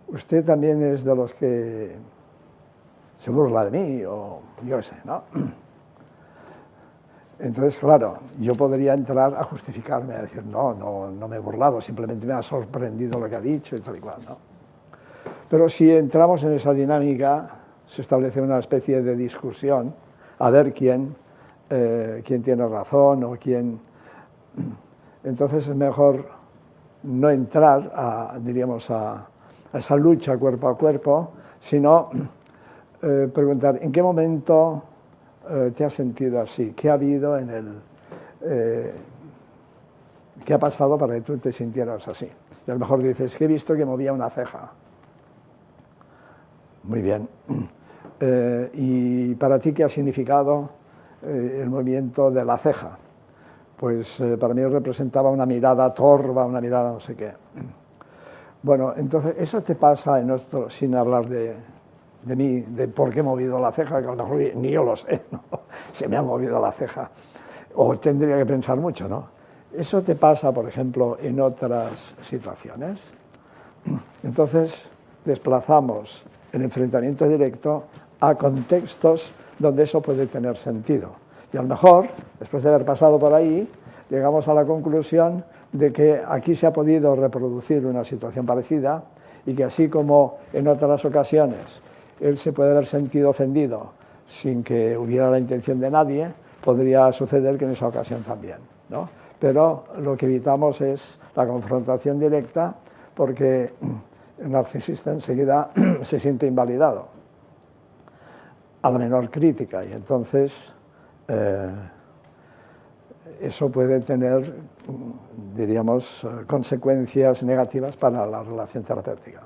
usted también es de los que se burla de mí, o yo sé, ¿no? Entonces, claro, yo podría entrar a justificarme, a decir, no me he burlado, simplemente me ha sorprendido lo que ha dicho y tal y cual, ¿no? Pero si entramos en esa dinámica, se establece una especie de discusión, a ver quién tiene razón o quién... Entonces es mejor no entrar diríamos, a esa lucha cuerpo a cuerpo, sino preguntar, ¿en qué momento te has sentido así? ¿Qué ha habido en ¿qué ha pasado para que tú te sintieras así? Y a lo mejor dices, que he visto que movía una ceja. Muy bien. ¿Y para ti qué ha significado el movimiento de la ceja? Pues para mí representaba una mirada torva, una mirada no sé qué. Bueno, entonces eso te pasa en esto, sin hablar de mí, de por qué he movido la ceja, que a lo mejor ni yo lo sé, ¿no? Se me ha movido la ceja, o tendría que pensar mucho, ¿no? Eso te pasa, por ejemplo, en otras situaciones. Entonces desplazamos el enfrentamiento directo a contextos donde eso puede tener sentido. Y a lo mejor, después de haber pasado por ahí, llegamos a la conclusión de que aquí se ha podido reproducir una situación parecida y que así como en otras ocasiones él se puede haber sentido ofendido sin que hubiera la intención de nadie, podría suceder que en esa ocasión también, ¿no? Pero lo que evitamos es la confrontación directa porque el narcisista enseguida se siente invalidado a la menor crítica y entonces eso puede tener, diríamos, consecuencias negativas para la relación terapéutica.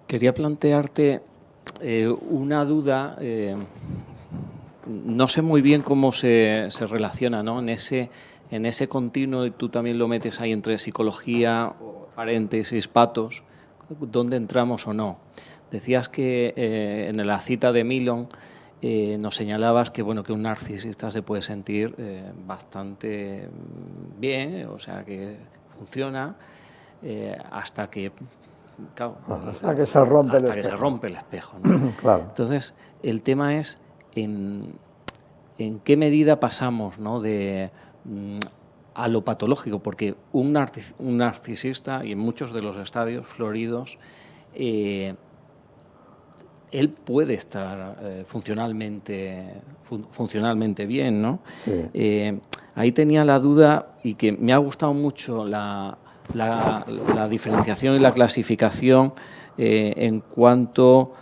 Quería plantearte una duda, no sé muy bien cómo se relaciona, ¿no? En ese continuo, y tú también lo metes ahí entre psicología, paréntesis, patos, ¿dónde entramos o no? Decías que en la cita de Milon nos señalabas que, bueno, que un narcisista se puede sentir bastante bien, o sea, que funciona hasta que... Claro, hasta que se rompe el espejo, ¿no? Claro. Entonces, el tema es en qué medida pasamos, ¿no?, a lo patológico, porque un narcisista, y en muchos de los estadios floridos, él puede estar funcionalmente bien, ¿no? Sí. Ahí tenía la duda, y que me ha gustado mucho la diferenciación y la clasificación en cuanto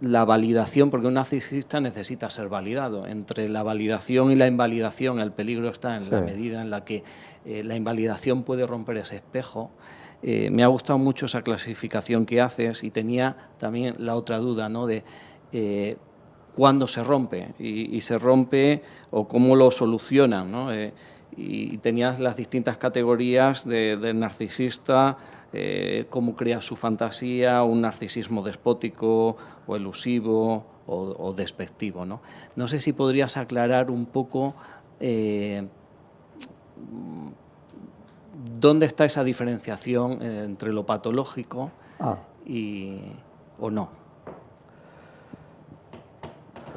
la validación, porque un narcisista necesita ser validado. Entre la validación y la invalidación, el peligro está en la medida en la que la invalidación puede romper ese espejo. Me ha gustado mucho esa clasificación que haces, y tenía también la otra duda, ¿no?, de cuándo se rompe y se rompe o cómo lo solucionan, ¿no? Y tenías las distintas categorías del narcisista, cómo crea su fantasía, un narcisismo despótico o elusivo o despectivo, ¿no? No sé si podrías aclarar un poco dónde está esa diferenciación entre lo patológico o no.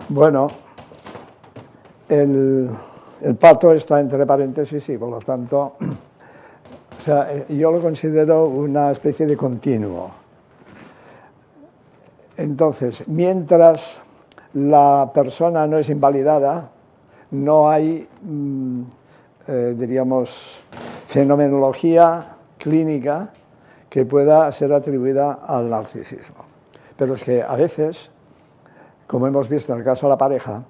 Bueno, el pato está entre paréntesis y, por lo tanto, o sea, yo lo considero una especie de continuo. Entonces, mientras la persona no es invalidada, no hay, diríamos, fenomenología clínica que pueda ser atribuida al narcisismo. Pero es que a veces, como hemos visto en el caso de la pareja,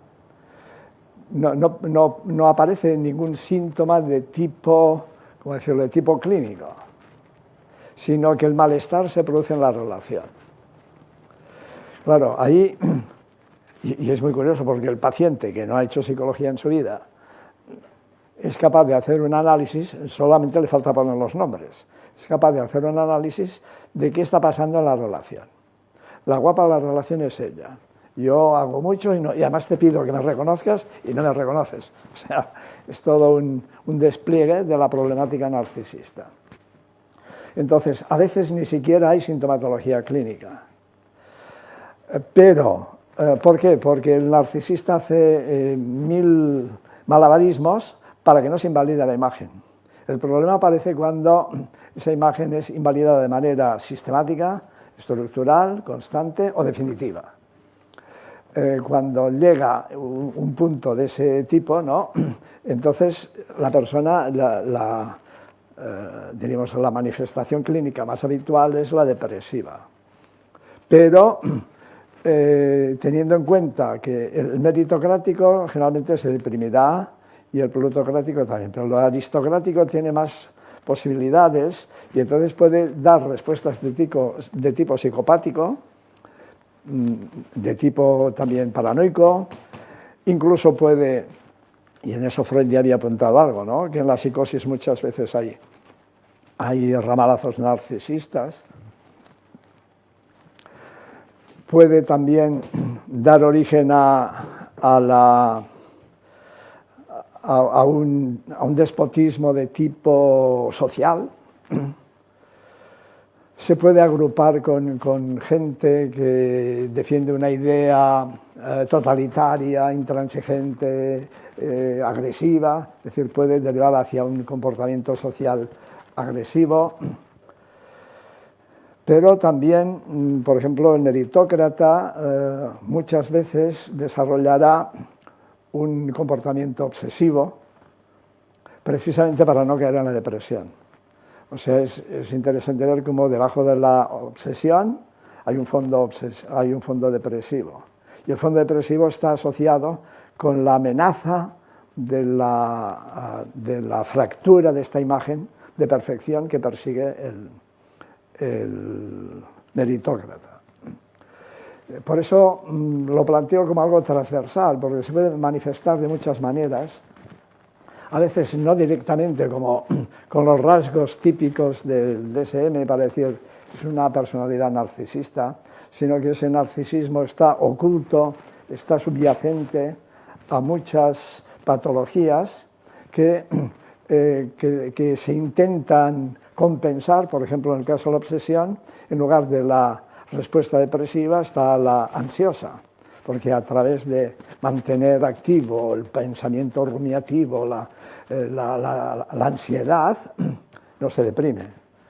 no aparece ningún síntoma de tipo, ¿cómo decirlo?, de tipo clínico, sino que el malestar se produce en la relación. Claro, ahí, y es muy curioso porque el paciente que no ha hecho psicología en su vida es capaz de hacer un análisis, solamente le falta poner los nombres, es capaz de hacer un análisis de qué está pasando en la relación. La guapa de la relación es ella. Yo hago mucho y además te pido que me reconozcas y no me reconoces. O sea, es todo un despliegue de la problemática narcisista. Entonces, a veces ni siquiera hay sintomatología clínica. Pero, ¿por qué? Porque el narcisista hace 1000 malabarismos para que no se invalide la imagen. El problema aparece cuando esa imagen es invalidada de manera sistemática, estructural, constante o definitiva. Cuando llega un punto de ese tipo, ¿no?, entonces la persona, diríamos, la manifestación clínica más habitual es la depresiva. Pero teniendo en cuenta que el meritocrático generalmente se deprimirá y el plutocrático también, pero el aristocrático tiene más posibilidades y entonces puede dar respuestas de tipo psicopático, de tipo también paranoico, incluso puede, y en eso Freud ya había apuntado algo, ¿no?, que en la psicosis muchas veces hay ramalazos narcisistas. Puede también dar origen a un despotismo de tipo social. Se puede agrupar con gente que defiende una idea totalitaria, intransigente, agresiva, es decir, puede derivar hacia un comportamiento social agresivo. Pero también, por ejemplo, el meritócrata muchas veces desarrollará un comportamiento obsesivo, precisamente para no caer en la depresión. O sea, es interesante ver cómo debajo de la obsesión hay un fondo depresivo. Y el fondo depresivo está asociado con la amenaza de la fractura de esta imagen de perfección que persigue el meritócrata. Por eso lo planteo como algo transversal, porque se puede manifestar de muchas maneras, a veces no directamente como con los rasgos típicos del DSM para decir es una personalidad narcisista, sino que ese narcisismo está oculto, está subyacente a muchas patologías que se intentan compensar. Por ejemplo, en el caso de la obsesión, en lugar de la respuesta depresiva está la ansiosa, porque a través de mantener activo el pensamiento rumiativo, la ansiedad, no se deprime.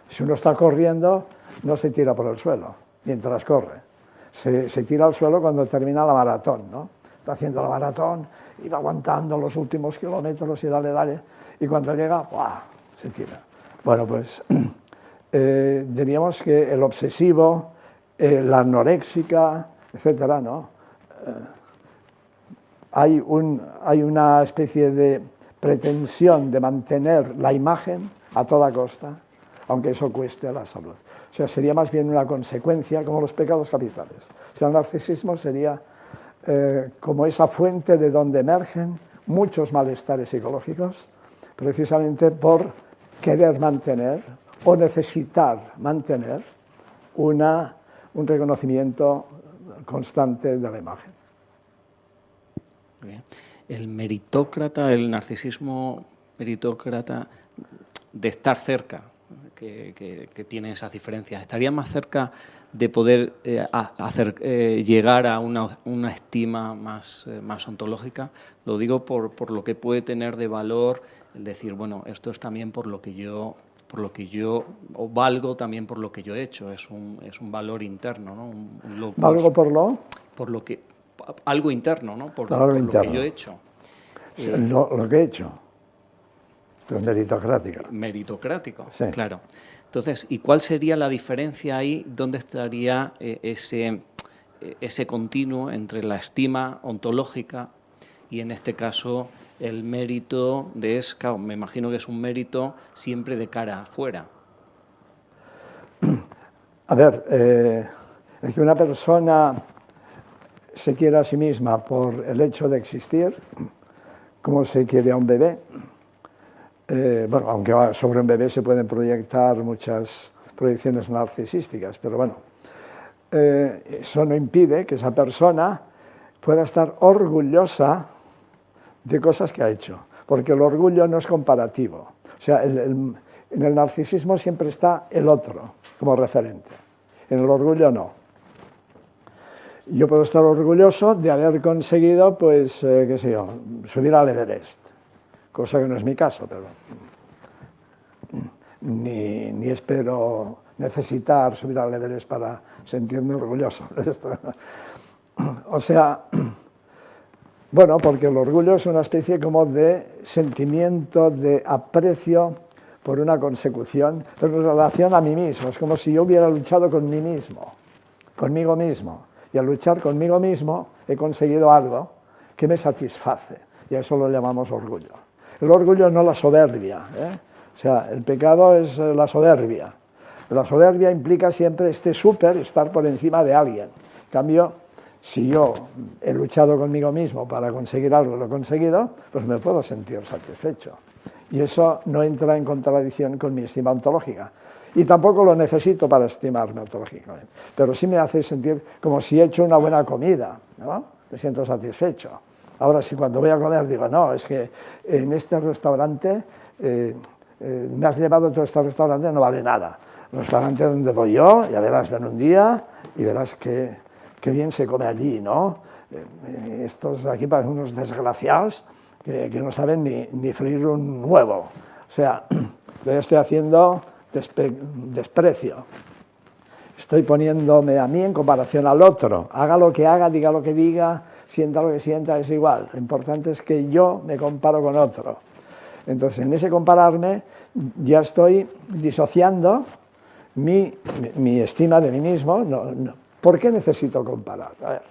Si uno está corriendo, no se tira por el suelo mientras corre. Se tira al suelo cuando termina la maratón, ¿no? Está haciendo la maratón y va aguantando los últimos kilómetros y dale, y cuando llega, ¡buah!, se tira. Bueno, pues diríamos que el obsesivo, la anoréxica, etcétera, ¿no? Hay una especie de pretensión de mantener la imagen a toda costa, aunque eso cueste a la salud. O sea, sería más bien una consecuencia, como los pecados capitales. O sea, el narcisismo sería como esa fuente de donde emergen muchos malestares psicológicos, precisamente por querer mantener o necesitar mantener un reconocimiento constante de la imagen. Bien. El meritócrata, el narcisismo meritócrata, de estar cerca, que tiene esas diferencias, ¿estaría más cerca de poder llegar a una estima más ontológica? Lo digo por lo que puede tener de valor el decir, bueno, esto es también por lo que yo o valgo también por lo que yo he hecho, es un valor interno, ¿no? Un logos, ¿Valgo por lo que? Algo interno, ¿no? Por lo que yo he hecho. Lo que he hecho. Esto es meritocrático. Meritocrático, sí. Claro. Entonces, ¿y cuál sería la diferencia ahí? ¿Dónde estaría ese continuo entre la estima ontológica y, en este caso, el mérito claro, me imagino que es un mérito siempre de cara afuera? A ver, el que una persona se quiere a sí misma por el hecho de existir, como se quiere a un bebé. Bueno, aunque sobre un bebé se pueden proyectar muchas proyecciones narcisísticas, pero bueno, eso no impide que esa persona pueda estar orgullosa de cosas que ha hecho, porque el orgullo no es comparativo. O sea, en el narcisismo siempre está el otro como referente, en el orgullo no. Yo puedo estar orgulloso de haber conseguido, pues, qué sé yo, subir al Everest, cosa que no es mi caso, pero ni espero necesitar subir al Everest para sentirme orgulloso. O sea, bueno, porque el orgullo es una especie como de sentimiento de aprecio por una consecución, pero en relación a mí mismo. Es como si yo hubiera luchado con mí mismo, conmigo mismo. Y al luchar conmigo mismo he conseguido algo que me satisface. Y a eso lo llamamos orgullo. El orgullo no la soberbia, ¿eh? O sea, el pecado es la soberbia. La soberbia implica siempre estar por encima de alguien. En cambio, si yo he luchado conmigo mismo para conseguir algo y lo he conseguido, pues me puedo sentir satisfecho. Y eso no entra en contradicción con mi estima ontológica. Y tampoco lo necesito para estimarme ontológicamente. Pero sí me hace sentir como si he hecho una buena comida, ¿no? Me siento satisfecho. Ahora, si cuando voy a comer digo, no, es que en este restaurante, me has llevado a todo este restaurante, no vale nada. El restaurante donde voy yo, ya verás, ven un día y verás qué bien se come allí, ¿no? Estos aquí parecen unos desgraciados que no saben ni freír un huevo. O sea, yo estoy haciendo desprecio. Estoy poniéndome a mí en comparación al otro. Haga lo que haga, diga lo que diga, sienta lo que sienta, es igual. Lo importante es que yo me comparo con otro. Entonces, en ese compararme, ya estoy disociando mi estima de mí mismo. ¿Por qué necesito comparar? A ver,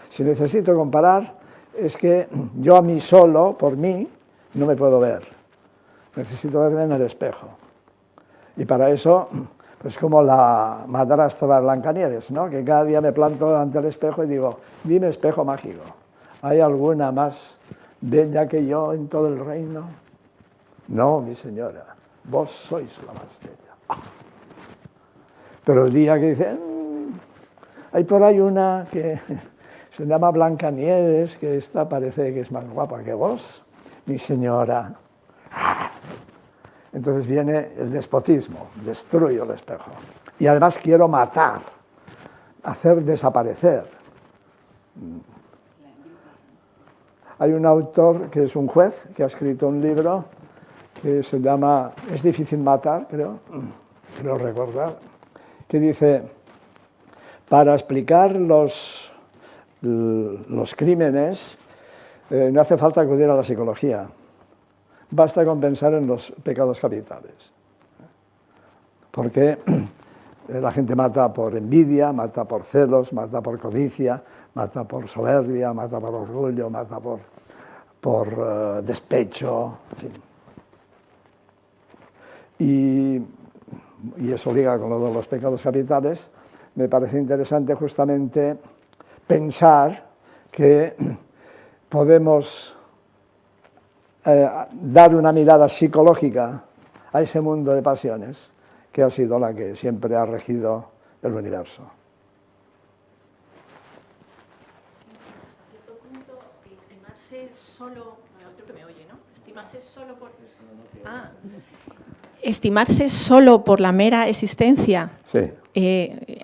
si necesito comparar, es que yo a mí solo, por mí, no me puedo ver. Necesito verme en el espejo. Y para eso, pues como la madrastra Blancanieves, ¿no? Que cada día me planto delante del espejo y digo, dime, espejo mágico, ¿hay alguna más bella que yo en todo el reino? No, mi señora, vos sois la más bella. Pero el día que dice, hay por ahí una que se llama Blancanieves, que esta parece que es más guapa que vos, mi señora. Entonces viene el despotismo, destruyo el espejo. Y además quiero matar, hacer desaparecer. Hay un autor que es un juez, que ha escrito un libro que se llama Es difícil matar, creo recordar, que dice, para explicar los crímenes no hace falta acudir a la psicología. Basta con pensar en los pecados capitales. Porque la gente mata por envidia, mata por celos, mata por codicia, mata por soberbia, mata por orgullo, mata por despecho, en fin. Y eso liga con lo de los pecados capitales. Me parece interesante justamente pensar que podemos dar una mirada psicológica a ese mundo de pasiones que ha sido la que siempre ha regido el universo. Hasta cierto punto, estimarse solo, creo que me oye, ¿no? Estimarse solo por la mera existencia, sí.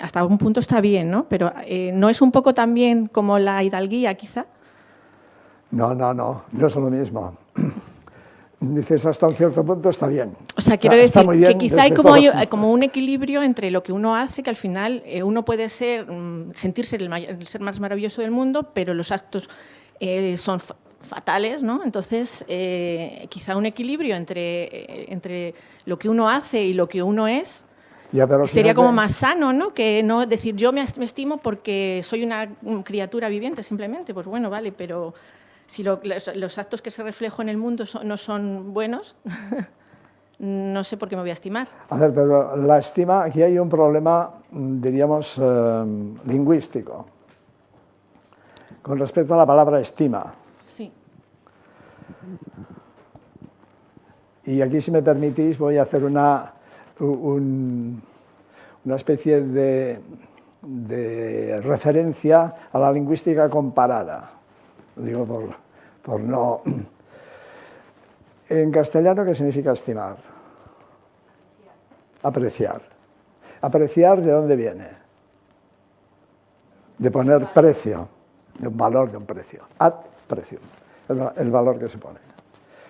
Hasta un punto está bien, ¿no? Pero ¿no es un poco también como la hidalguía, quizá? No es lo mismo. Dices, hasta un cierto punto está bien. O sea, quiero decir que quizá hay como un equilibrio entre lo que uno hace, que al final uno puede sentirse el ser más maravilloso del mundo, pero los actos son fatales, ¿no? Entonces, quizá un equilibrio entre lo que uno hace y lo que uno es sería como más sano, ¿no? Que no decir yo me estimo porque soy una criatura viviente, simplemente. Pues bueno, vale, pero si los actos que se reflejan en el mundo no son buenos, no sé por qué me voy a estimar. A ver, pero la estima, aquí hay un problema, diríamos, lingüístico, con respecto a la palabra estima. Sí. Y aquí, si me permitís, voy a hacer una especie de referencia a la lingüística comparada. Lo digo por no... En castellano, ¿qué significa estimar? Apreciar. ¿Apreciar de dónde viene? De poner precio, de un valor, de un precio. Ad precio, el valor que se pone.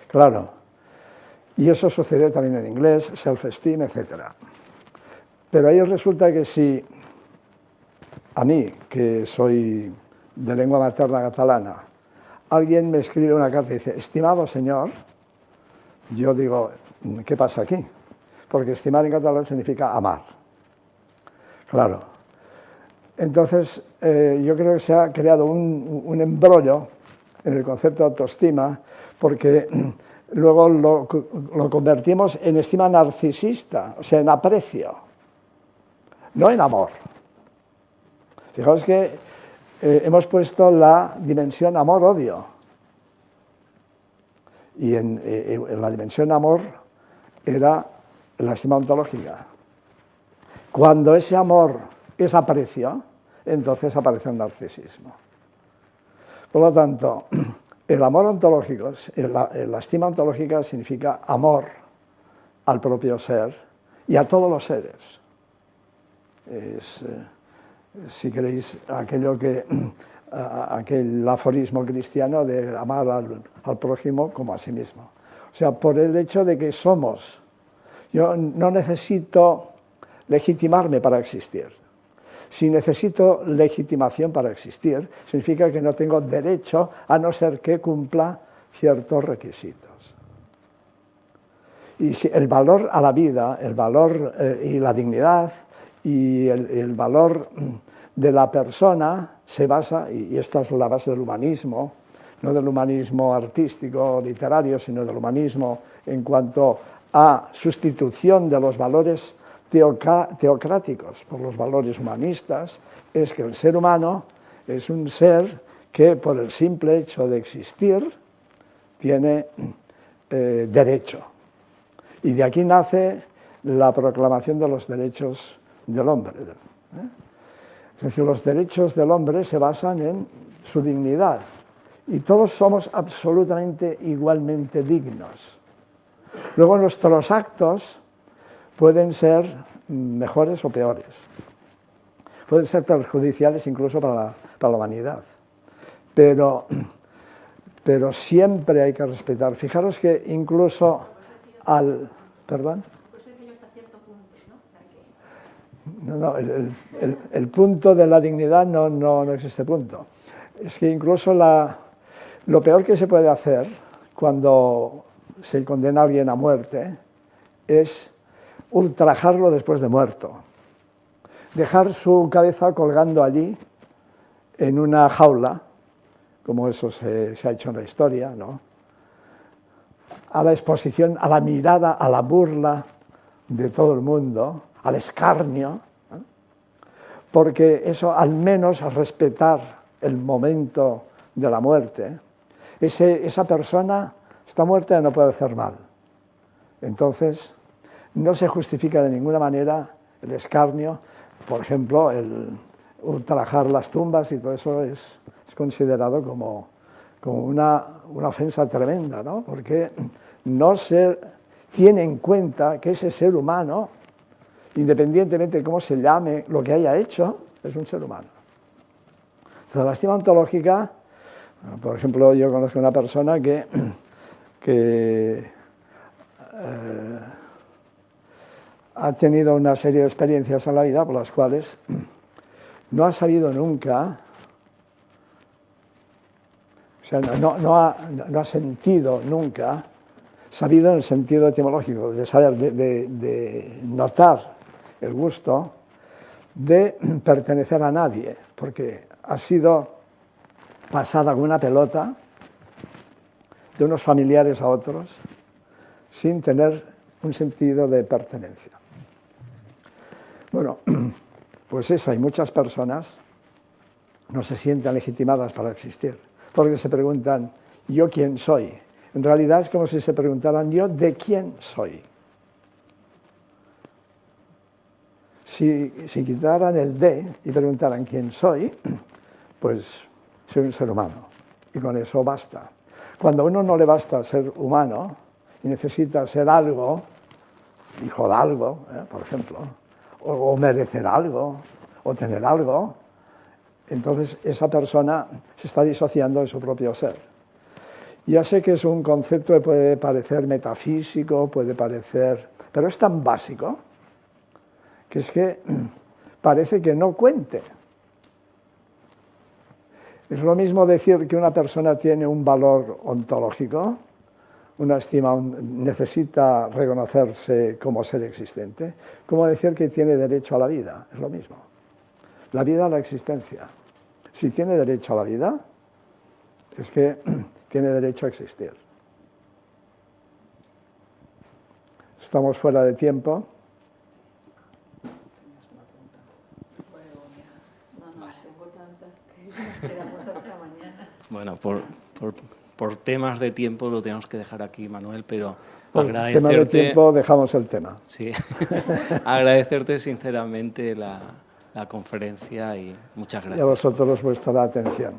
Claro. Y eso sucede también en inglés, self-esteem, etc. Pero ahí resulta que si a mí, que soy de lengua materna catalana, alguien me escribe una carta y dice, estimado señor, yo digo, ¿qué pasa aquí? Porque estimar en catalán significa amar. Claro, Entonces, yo creo que se ha creado un embrollo en el concepto de autoestima, porque luego lo convertimos en estima narcisista, o sea, en aprecio, no en amor. Fijaos que hemos puesto la dimensión amor-odio, y en la dimensión amor era la estima ontológica. Cuando ese amor es aprecio, entonces aparece el narcisismo. Por lo tanto, el amor ontológico, la estima ontológica significa amor al propio ser y a todos los seres. Es, si queréis, aquel aforismo cristiano de amar al prójimo como a sí mismo. O sea, por el hecho de que somos. Yo no necesito legitimarme para existir. Si necesito legitimación para existir, significa que no tengo derecho a no ser que cumpla ciertos requisitos. Y si el valor a la vida, el valor y la dignidad y el valor de la persona se basa, y esta es la base del humanismo, no del humanismo artístico o literario, sino del humanismo en cuanto a sustitución de los valores teocráticos por los valores humanistas, es que el ser humano es un ser que por el simple hecho de existir tiene derecho. Y de aquí nace la proclamación de los derechos del hombre. Es decir, los derechos del hombre se basan en su dignidad y todos somos absolutamente igualmente dignos. Luego nuestros actos pueden ser mejores o peores, pueden ser perjudiciales incluso para la humanidad, pero siempre hay que respetar. Fijaros que incluso al... ¿Perdón? No, el punto de la dignidad no existe punto. Es que incluso lo peor que se puede hacer cuando se condena a alguien a muerte es ultrajarlo después de muerto. Dejar su cabeza colgando allí en una jaula, como eso se ha hecho en la historia, ¿no? A la exposición, a la mirada, a la burla de todo el mundo, al escarnio, ¿eh? Porque eso, al menos, a respetar el momento de la muerte, esa persona está muerta y no puede hacer mal. Entonces, no se justifica de ninguna manera el escarnio, por ejemplo, el ultrajar las tumbas y todo eso es considerado como una ofensa tremenda, ¿no? Porque no se tiene en cuenta que ese ser humano, independientemente de cómo se llame, lo que haya hecho, es un ser humano. Entonces, la estima ontológica, por ejemplo, yo conozco una persona que ha tenido una serie de experiencias en la vida por las cuales no ha sabido nunca, o sea, no ha sentido nunca, sabido en el sentido etimológico, de saber, de notar el gusto de pertenecer a nadie, porque ha sido pasada como una pelota de unos familiares a otros sin tener un sentido de pertenencia. Bueno, pues eso, hay muchas personas no se sienten legitimadas para existir, porque se preguntan, ¿yo quién soy? En realidad es como si se preguntaran, ¿yo de quién soy? Si quitaran el de y preguntaran quién soy, pues soy un ser humano, y con eso basta. Cuando a uno no le basta ser humano y necesita ser algo, hijo de algo, por ejemplo, o merecer algo, o tener algo, entonces esa persona se está disociando de su propio ser. Ya sé que es un concepto que puede parecer metafísico, puede parecer... pero es tan básico que es que parece que no cuente. Es lo mismo decir que una persona tiene un valor ontológico, una estima, necesita reconocerse como ser existente, como decir que tiene derecho a la vida, es lo mismo. la vida a la existencia. Si tiene derecho a la vida, es que tiene derecho a existir. Estamos fuera de tiempo. Bueno, por temas de tiempo lo tenemos que dejar aquí, Manuel, pero por agradecerte... tema de tiempo dejamos el tema. Sí, agradecerte sinceramente la conferencia y muchas gracias. Y a vosotros vuestra atención.